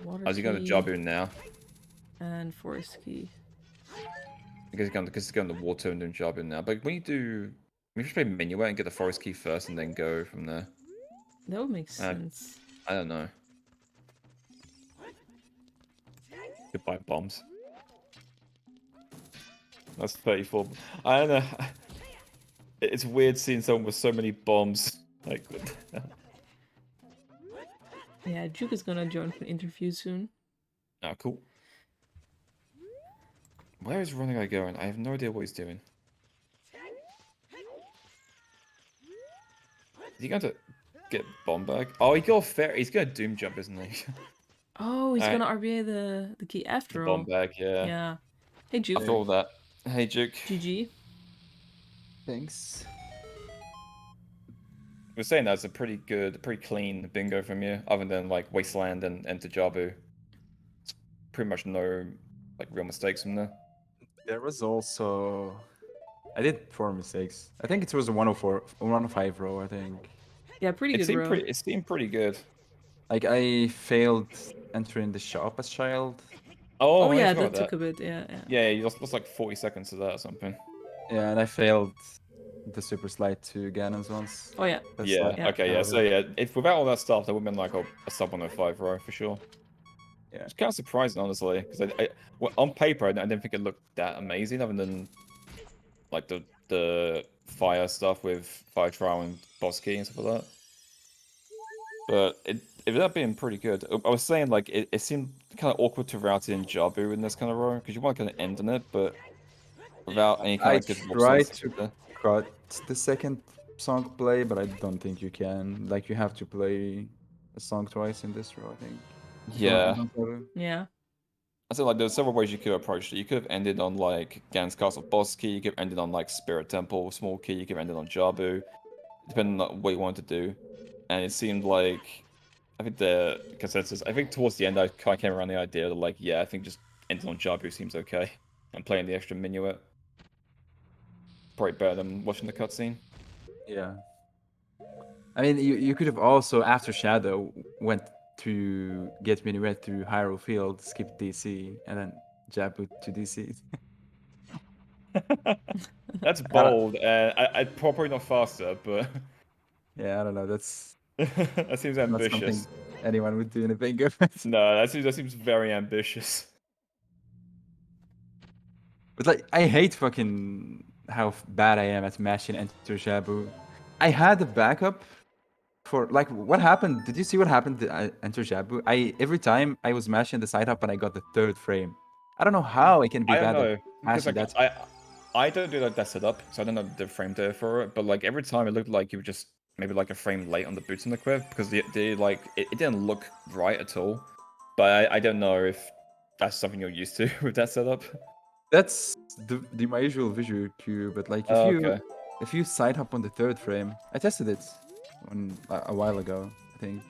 Water Oh, is he going to Jabu now? And Forest Key. I guess he's going to Water and doing Jabu now. But when you just play Minuet and get the Forest Key first and then go from there. That would make sense. I don't know. Goodbye, bombs. That's 34. I don't know. It's weird seeing someone with so many bombs. Like, yeah, juwk is gonna join for an interview soon. Oh, cool. Where is Runnerguy going? I have no idea what he's doing. Is he going to get bomb bag? Oh, he got fair. He's going to doom jump, isn't he? Oh, he's gonna RBA the key after all. Bomb bag, yeah. Yeah. Hey, juwk. After all that. Hey, juwk. GG. Thanks. We're saying that's a pretty clean bingo from you, other than like Wasteland and Enter Jabu. It's pretty much no like real mistakes from there. There was also I did 4 mistakes. I think it was a 104, 105 row. I think. Yeah, pretty good row. It seemed pretty good. Like I failed entering the shop as child. Oh yeah, that took a bit. Yeah. Yeah, you lost like 40 seconds to that or something. Yeah, and I failed the super slide to Ganon's once. Oh yeah. Okay, yeah. So yeah, if without all that stuff, there would have been like a sub 105 row for sure. Yeah. It's kind of surprising, honestly, because on paper I didn't think it looked that amazing, other than like the fire stuff with fire trial and boss key and stuff like that. But it ended up being pretty good. I was saying like it seemed kind of awkward to route in Jabu in this kind of row because you want to kind of end on it, but without any kind of good. I tried to cut the second song play, but I don't think you can. Like you have to play a song twice in this row, I think. Yeah. Yeah. I said like there's several ways you could have approached it. You could have ended on like Gan's Castle boss key. You could have ended on like Spirit Temple small key. You could have ended on Jabu, depending on what you wanted to do. And it seemed like I think the consensus. I think towards the end I kind of came around the idea that like I think just ending on Jabu seems okay. And playing the extra minuet probably better than watching the cutscene. Yeah. I mean, you could have also after Shadow went to get Minuet through Hyrule Field, skip DC, and then Jabu to DC. That's bold. I'd probably not faster, but yeah, I don't know. That's that seems ambitious. Not something anyone would do in a bingo. No, that seems very ambitious. But like, I hate fucking how bad I am at mashing Enter Jabu. I had a backup for like what happened. Did you see what happened to Enter Jabu? Every time I was mashing the side up and I got the 3rd frame. I don't know how I can be bad at mashing that. I don't do that setup, so I don't know the frame data for it. But like every time, it looked like you were just maybe like a frame late on the boots on the quiv because it didn't look right at all. But I don't know if that's something you're used to with that setup. That's my usual visual cue, but like if you side hop on the 3rd frame, I tested it a while ago, I think.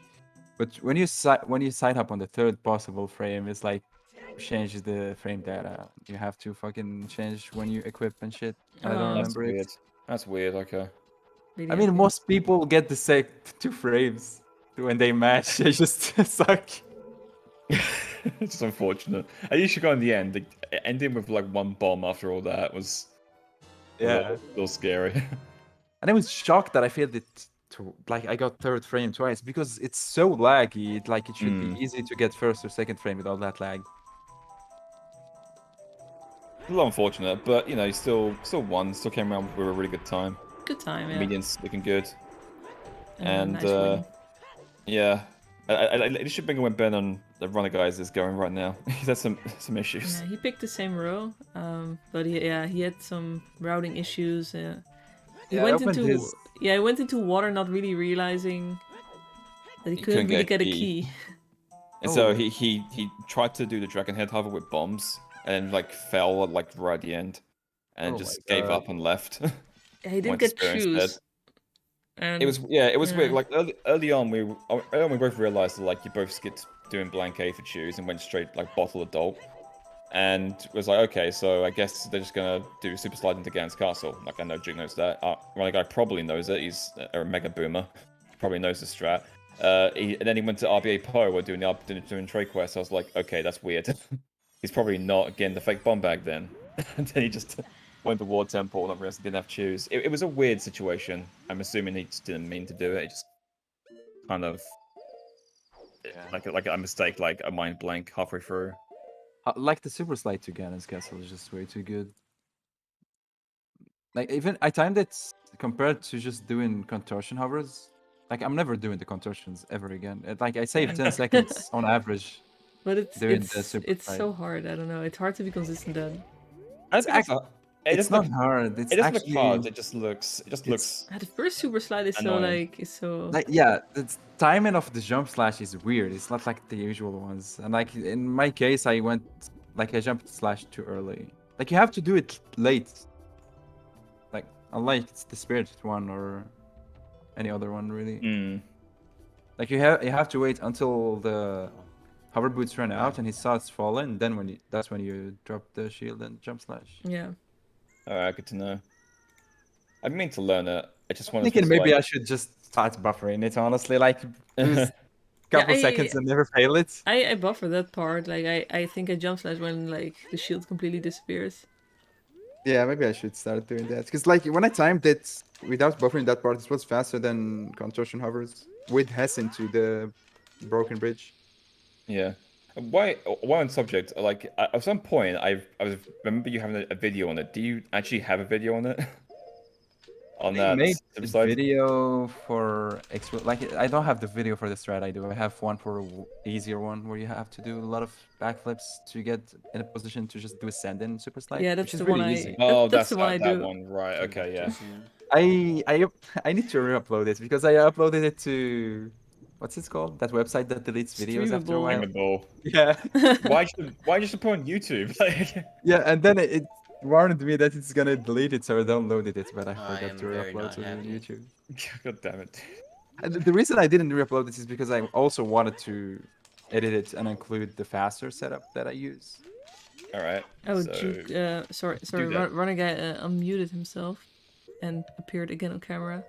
But when you side hop on the 3rd possible frame, it's like changes the frame data. You have to fucking change when you equip and shit. I don't remember it. That's weird. Okay. I mean, most people get the same 2 frames when they match. They just suck. It's unfortunate. At least you got in the end. Ending with like 1 bomb after all that was a little scary. And I was shocked that I failed it I got third frame twice because it's so laggy. It should be easy to get first or second frame with all that lag. A little unfortunate, but you know, he still won. Still came around with a really good time. Good time, yeah. Median's looking good. And nice win. Yeah, I should bring when Ben on the Runner Guys is going right now. He's had some issues. Yeah, he picked the same row, but he had some routing issues. He went into water not really realizing that he couldn't really get a key. And so he tried to do the Dragon Head hover with bombs and like fell like right at the end, and just gave up and left. Yeah, he didn't get shoes. And it was weird. Like early on, we both realized that like you both skipped doing blank A for choose and went straight like bottle adult, and was like, okay, so I guess they're just gonna do super slide into Gans Castle. Like I know Duke knows that. Runner Guy probably knows it. He's a mega boomer. He probably knows the strat. And then he went to RBA Po while doing trade quests. I was like, okay, that's weird. He's probably not getting the fake bomb bag then. And then he just went to War Temple and realized he didn't have to choose. It was a weird situation. I'm assuming he just didn't mean to do it. He just kind of like a mistake, like a mind blank halfway through. Like the super slide to Ganon's Castle is just way too good. Like even I timed it compared to just doing contortion hovers. Like I'm never doing the contortions ever again. Like I save 10 seconds on average. But it's so hard. I don't know. It's hard to be consistent then. It's not hard. It doesn't look hard. It just looks. The first super slide is annoying. The timing of the jump slash is weird. It's not like the usual ones. And like in my case, I jumped slash too early. Like you have to do it late. Like unlike the Spirit one or any other one really. Like you have to wait until the hover boots run out and he starts falling. Then that's when you drop the shield and jump slash. Yeah. Alright, good to know. I mean to learn it. I just want to. Thinking maybe I should just start buffering it. Honestly, like lose couple seconds and never fail it. I buffer that part. Like I think I jump slash when like the shield completely disappears. Yeah, maybe I should start doing that. Because like when I timed it without buffering that part, it was faster than contortion hovers with Hess into the broken bridge. Yeah. Why on subject? Like at some point, I remember you having a video on it. Do you actually have a video on it? On that made a video for like I don't have the video for the strat. I have one for easier one where you have to do a lot of backflips to get in a position to just do a send-in super slide. Yeah, that's which is the really one easy. that's the one I do. That one, right? Okay, yeah. I need to re-upload it because I uploaded it to what's it called? That website that deletes videos after a while. Streamable. Yeah. Why just put on YouTube? Yeah, and then it warned me that it's gonna delete it, so I downloaded it, but I forgot to re-upload to YouTube. God damn it. And the reason I didn't re-upload this is because I also wanted to edit it and include the faster setup that I use. Alright. Oh, so... sorry. Runnerguy unmuted himself and appeared again on camera.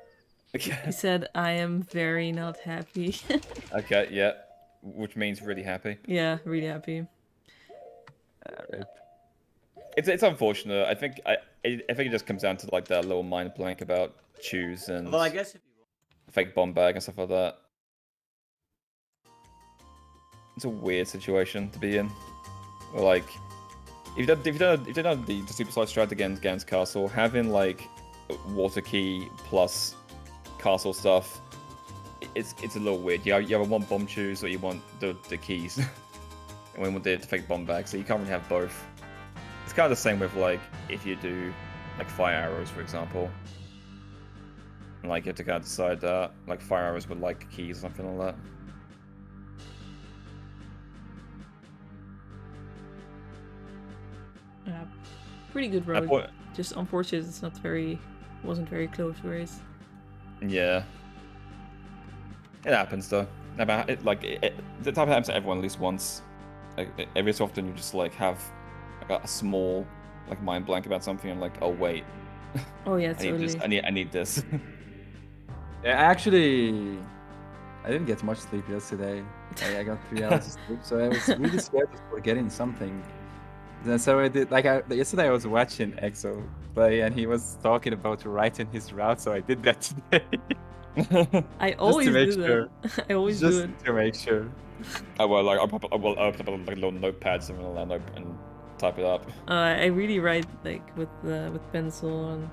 Okay. He said, I am very not happy. Okay, yeah. Which means really happy. Yeah, really happy. It's unfortunate. I think it just comes down to like that little mind blank about choose and I guess if you fake bomb bag and stuff like that. It's a weird situation to be in. Or like if you don't the super slide strat against Gans Castle, having like water key plus castle stuff, it's a little weird. You either want bomb choose or you want the keys. And we want the fake bomb bag, so you can't really have both. It's kind of the same with like if you do like fire arrows, for example. And like you have to kind of decide like fire arrows with like keys or something like that. Yeah, pretty good road. Just unfortunate it's wasn't very close race. Yeah. It happens though. The type of happens to everyone at least once. Like every so often you just like have like a small like mind blank about something and like, oh wait. Oh yeah, totally. I need this. Yeah, actually I didn't get much sleep yesterday. I got 3 hours of sleep, so I was really scared of forgetting something. And so I did yesterday I was watching EXO play and he was talking about writing his route, so I did that today. I always do that. I always do it. Just to make sure. Oh well, like I will open up like a little notepad, something like that, and type it up. I really write like with pencil and.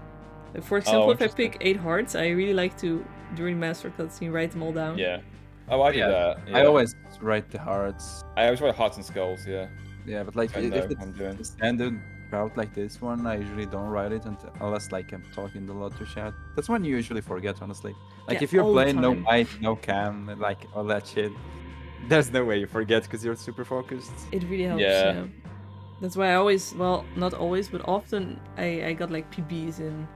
Like, for example, if I pick 8 hearts, I really like to during master cutscene write them all down. Yeah. Oh, I do that. Yeah. I always write the hearts. I always write hearts and skulls. Yeah. Yeah, but like if it's a standard route like this one, I usually don't write it unless like I'm talking a lot to chat. That's when you usually forget, honestly. Like Yeah, if you're playing no time. mic, no cam, and like all that shit, there's no way you forget because you're super focused. It really helps. Yeah. That's why I always, well, not always, but often I got like PBs in.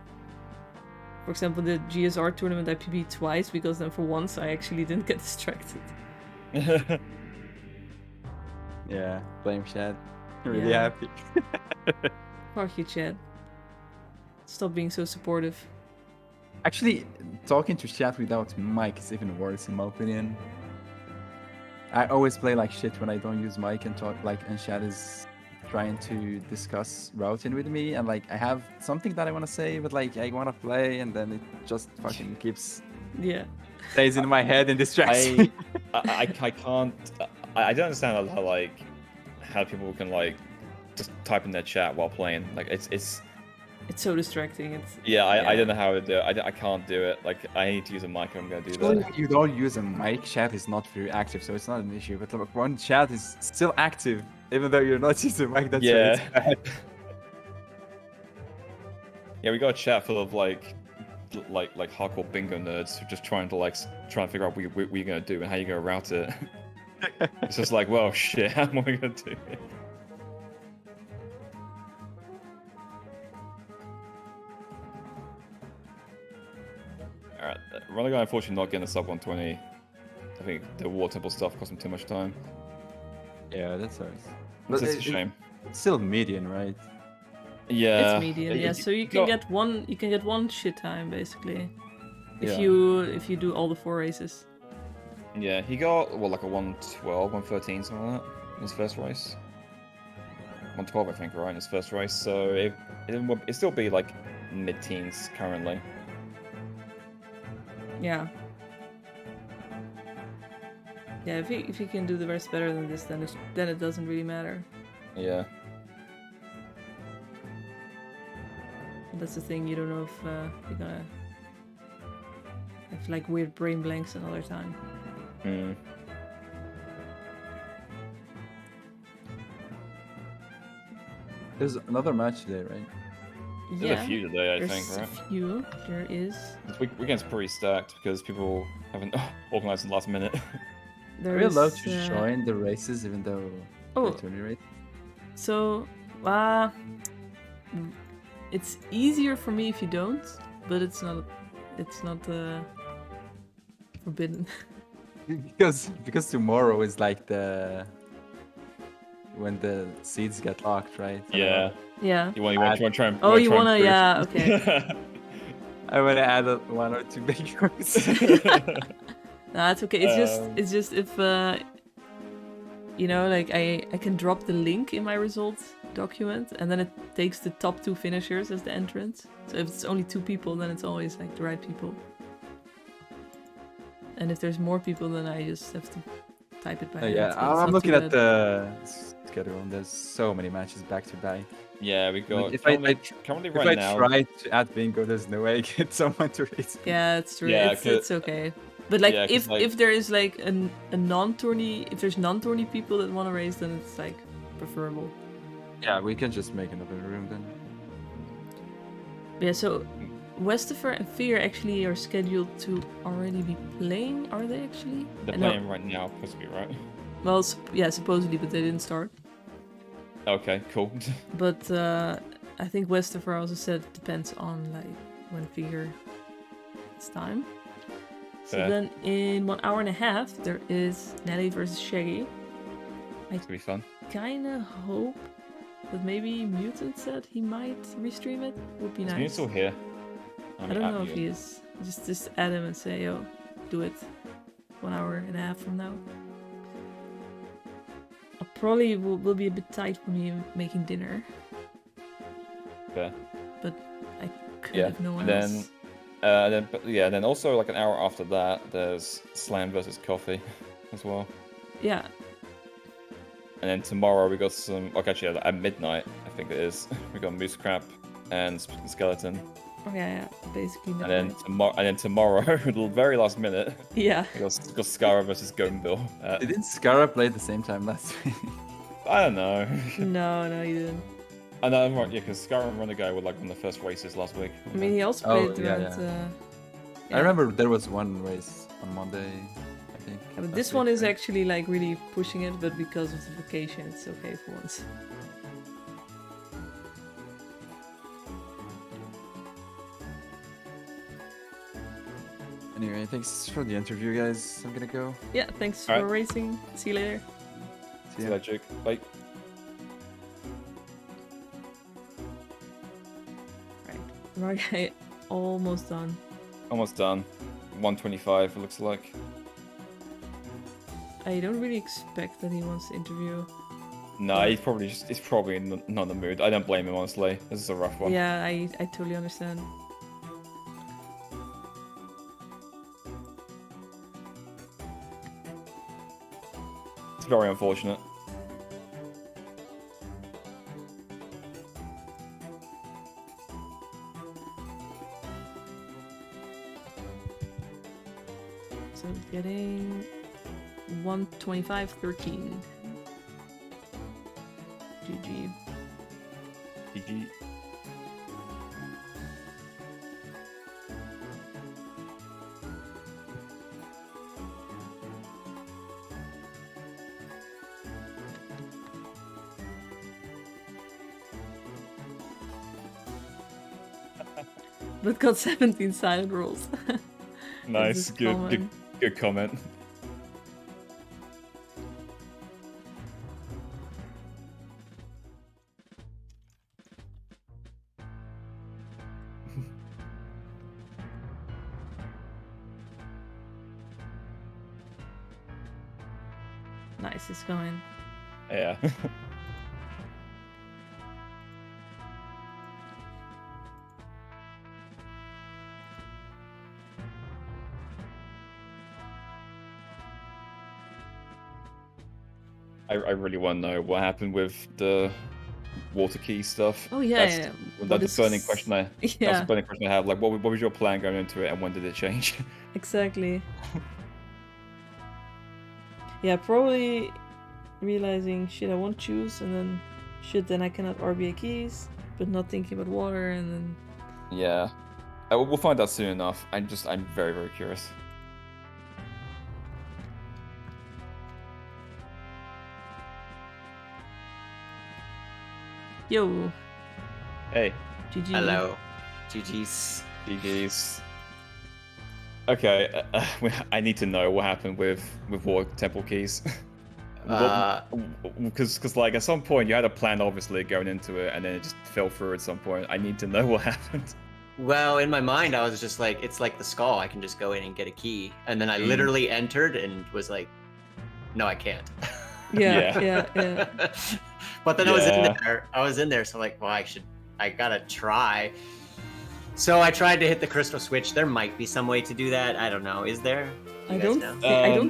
For example, the GSR tournament I PB'd twice because then for once I actually didn't get distracted. Yeah, blame Chad. Really happy. Fuck you, Chad. Stop being so supportive. Actually, talking to chat without mic is even worse in my opinion. I always play like shit when I don't use mic and talk like, and chat is trying to discuss routing with me, and like I have something that I want to say, but like I want to play, and then it just fucking keeps stays in my head and distracts me. I can't. I don't understand how people can like just type in their chat while playing. Like it's so distracting. It's I don't know how to do it. I can't do it. Like I need to use a mic. I'm gonna do that. You don't use a mic. Chat is not very active, so it's not an issue. But like, when chat is still active, even though you're not using a mic, that's where it's bad. Yeah, we got a chat full of like hardcore bingo nerds who are just trying to figure out what you're gonna do and how you're gonna route it. It's just like, well, shit, how am I gonna do it? Alright, Runnerguy unfortunately not getting a sub 120. I think the War Temple stuff cost him too much time. Yeah, that sucks. But it's a shame. It's still median, right? Yeah. It's median, yeah. So you can get one shit time basically. If you do all the 4 races. Yeah, he got like a 112, 113, something like that in his first race. 112, I think, right, in his first race. So it'd still be like mid-teens currently. Yeah. Yeah, if you can do the rest better than this, then it doesn't really matter. Yeah. That's the thing, you don't know if you're gonna have like weird brain blanks another time. There's another match today, right? There's a few today, I think, right? There's a few. There is. This weekend's pretty stacked because people haven't organized in the last minute. Are we allowed to join the races even though they're tourney race? So, it's easier for me if you don't, but it's not forbidden. because tomorrow is like when the seeds get locked, right? Yeah. Yeah. You want to try and you wanna yeah, okay. I wanna add 1 or 2 bakers. No, it's okay. It's just if you know, like I can drop the link in my results document, and then it takes the top 2 finishers as the entrance. So if it's only 2 people, then it's always like the right people. And if there's more people, then I just have to type it by hand. Yeah, I'm looking at the schedule, and there's so many matches back to back. Yeah, we got. If currently right now, try to add bingo, there's no way I get someone to race. Yeah, it's true. Yeah, it's okay. But like, if there is like a non-tourney, if there's non-tourney people that want to race, then it's like preferable. Yeah, we can just make another room then. Yeah, so Westifer and Fear actually are scheduled to already be playing, are they actually? They're playing right now, possibly, right? Well, yeah, supposedly, but they didn't start. Okay, cool. But I think Westifer also said it depends on like when Fear it's time. So then in 1 hour and a half, there is Nelly versus Shaggy. It's gonna be fun. Kinda hope that maybe Mutant said he might restream it. Would be nice. Is Mutant still here? I don't know if he is. Just add him and say, yo, do it 1 hour and a half from now. I probably will be a bit tight for me making dinner. Yeah. But I could have no one else. Then also like an hour after that, there's Slam versus Coffee as well. Yeah. And then tomorrow we got some. Okay, actually, at midnight, I think it is. We got Moose Crap and Skeleton. Oh yeah, basically. And then tomorrow, the very last minute. Yeah. We got Skara versus Goneville. Didn't Skara play at the same time last week? I don't know. No, he didn't. I know, right? Yeah, because Skara and Runnerguy were like one of the first races last week. I mean, he also played around. I remember there was one race on Monday. I think. Yeah, but this one is actually like really pushing it, but because of the vacation, it's okay for once. Anyway, thanks for the interview, guys. I'm gonna go. Yeah, thanks for racing. See you later. See you later, Jake. Bye. Right. Okay, almost done. Almost done. 125, it looks like. I don't really expect that he wants to interview. No, he's probably not in the mood. I don't blame him, honestly. This is a rough one. Yeah, I totally understand. It's very unfortunate. So getting 125.13. GG. GG. But got 17 silent rolls. Nice, good comment. Nice, it's going. Yeah. I really want to know what happened with the water key stuff. Oh yeah, That's the burning question I. Yeah. That's the burning question I have. Like, what was your plan going into it, and when did it change? Exactly. Yeah, probably realizing shit I won't choose, and then shit then I cannot RBA keys, but not thinking about water, and then. Yeah, we'll find out soon enough. I'm very, very curious. Yo. Hey. GG. Hello. GG's. GG's. Okay, I need to know what happened with Water Temple keys. Because like at some point you had a plan, obviously, going into it, and then it just fell through at some point. I need to know what happened. Well, in my mind, I was just like, it's like the skull. I can just go in and get a key, and then I literally entered and was like, no, I can't. Yeah. But then I was in there, so like, well, I gotta try. So I tried to hit the crystal switch. There might be some way to do that. I don't know. Is there? I don't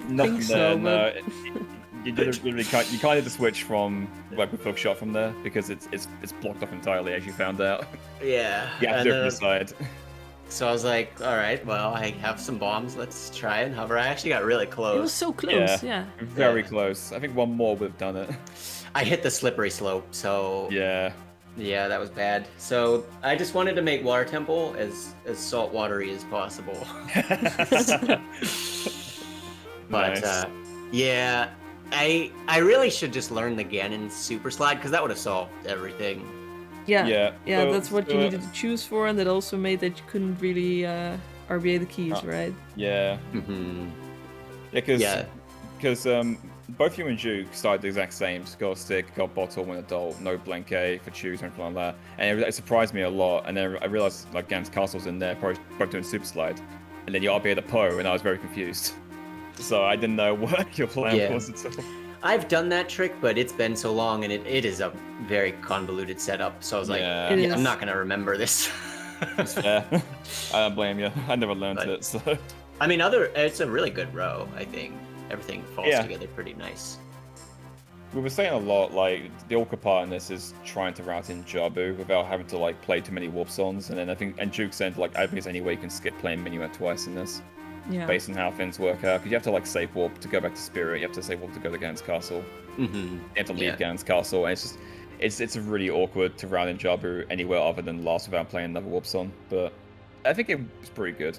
think so. No. You can't hit the switch from like with hook shot from there because it's blocked off entirely, as you found out. Yeah. You have to do it from the side. So I was like, all right, well, I have some bombs. Let's try and hover. I actually got really close. It was so close, yeah. Very close. I think one more would have done it. I hit the slippery slope, so... Yeah, that was bad. So I just wanted to make Water Temple as saltwatery as possible. But nice. Yeah, I really should just learn the Ganon Super Slide, because that would have solved everything. Yeah, that's what you needed to choose for, and that also made that you couldn't really RBA the keys, right? Yeah. Mm-hmm. Because both you and Juke started the exact same. Got a stick, got a bottle, win a doll, no blank A for choose or anything like that. And it surprised me a lot. And then I realized like Gan's Castle's in there, both doing Super Slide. And then you RBA the Poe, and I was very confused. So I didn't know what your plan was at all. I've done that trick, but it's been so long, and it is a very convoluted setup. So I was like, I'm not going to remember this. It's fair. I don't blame you. I never learned it, so. I mean, it's a really good row. I think everything falls together pretty nice. We were saying a lot, like, the awkward part in this is trying to route in Jabu without having to, like, play too many warp songs, and then I think, and Juke said, like, I think there's any way you can skip playing Minuet twice in this, based on how things work out, because you have to, like, save warp to go back to Spirit, you have to save warp to go to Gans Castle, you have to leave Gans Castle, and it's just, it's really awkward to route in Jabu anywhere other than last without playing another warp song, but I think it was pretty good,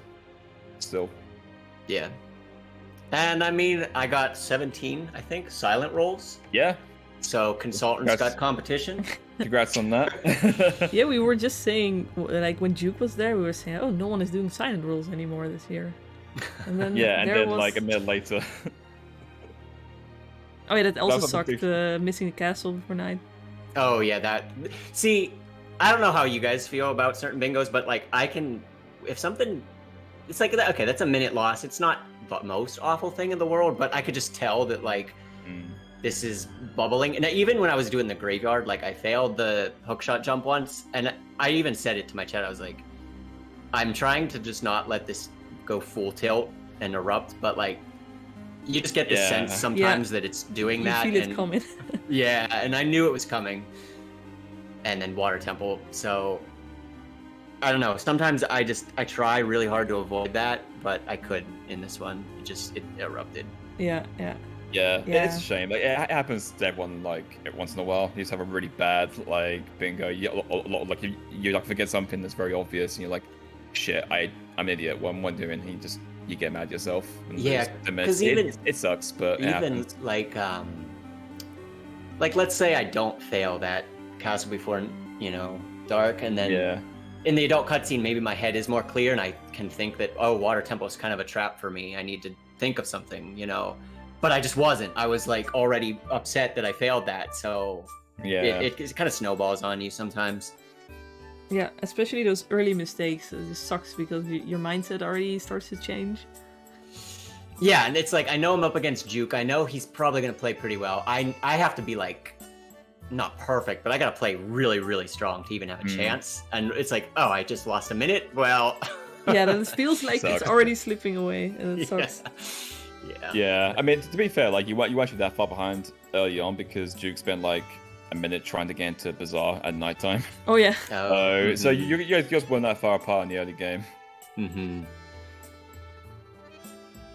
still. Yeah. And I mean, I got 17, I think, silent rolls. Yeah. So consultants got competition. Congrats on that. Yeah, we were just saying, like, when Juke was there, we were saying, oh, no one is doing silent rolls anymore this year. And then yeah, and then was... like a minute later. Oh yeah, that also sucked, missing the castle before night. Oh yeah, that... See, I don't know how you guys feel about certain bingos, but like, I can... If something... It's like, okay, that's a minute loss. It's not the most awful thing in the world, but I could just tell that, like, this is bubbling. And even when I was doing the graveyard, like, I failed the hookshot jump once, and I even said it to my chat. I was like, I'm trying to just not let this go full tilt and erupt, but, like, you just get the sense sometimes that it's doing that. You feel it coming. Yeah, and I knew it was coming. And then Water Temple, so... I don't know. Sometimes I try really hard to avoid that, but I couldn't in this one. It erupted. Yeah. It's a shame. Like, it happens to everyone, like, once in a while. You just have a really bad, like, bingo. Like, you like forget something that's very obvious, and you're like, shit, I'm an idiot. What am I doing? And you get mad at yourself. And because even it sucks, but even like let's say I don't fail that castle before dark, and then in the adult cutscene, maybe my head is more clear, and I can think that, oh, Water Temple is kind of a trap for me. I need to think of something, But I just wasn't. I was, like, already upset that I failed that, so it kind of snowballs on you sometimes. Yeah, especially those early mistakes. It just sucks because your mindset already starts to change. Yeah, and it's like, I know I'm up against Juke. I know he's probably going to play pretty well. I have to be, like... not perfect, but I gotta play really, really strong to even have a chance. And it's like, oh, I just lost a minute? Well... Yeah, then it feels like it's already slipping away, and it sucks. Yeah, I mean, to be fair, like, you weren't actually that far behind early on because Duke spent, like, a minute trying to get into Bazaar at nighttime. Oh, yeah. So you just weren't that far apart in the early game.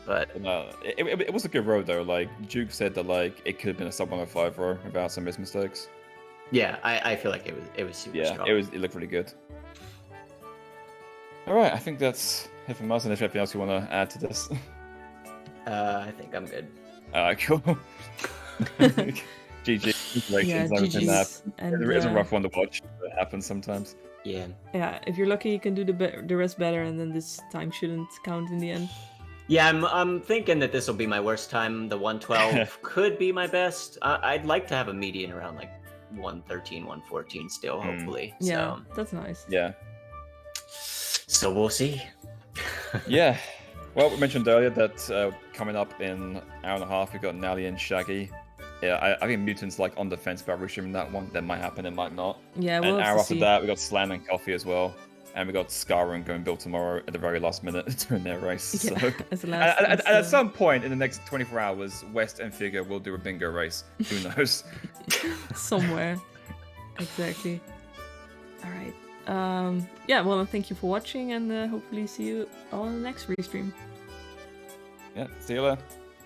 But it was a good road though. Like Duke said that like it could have been a sub 105 row without some of his mistakes. Yeah, I feel like it was super strong. It looked really good. All right, I think that's it from us. And if there's anything else you want to add to this, I think I'm good. Cool. GG. Yeah, GG's. It is a rough one to watch. It happens sometimes. Yeah. Yeah, if you're lucky, you can do the rest better, and then this time shouldn't count in the end. Yeah, I'm thinking that this will be my worst time. The 112 could be my best. I'd like to have a median around like 113, 114 still, hopefully. Yeah, so, that's nice. Yeah. So we'll see. Yeah. Well, we mentioned earlier that coming up in an hour and a half, we've got Nally and Shaggy. Yeah, I think Mutant's like on the fence about resuming that one. That might happen, it might not. Yeah, we'll an hour after that, we got Slam and Coffee as well. And we got Scar and Going Build Tomorrow at the very last minute during their race. Yeah, so. At some point in the next 24 hours, West and Figure will do a bingo race. Who knows? Somewhere. Exactly. All right. Yeah, well, thank you for watching, and hopefully see you on the next restream. Yeah, see you later.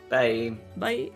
Bye. Bye.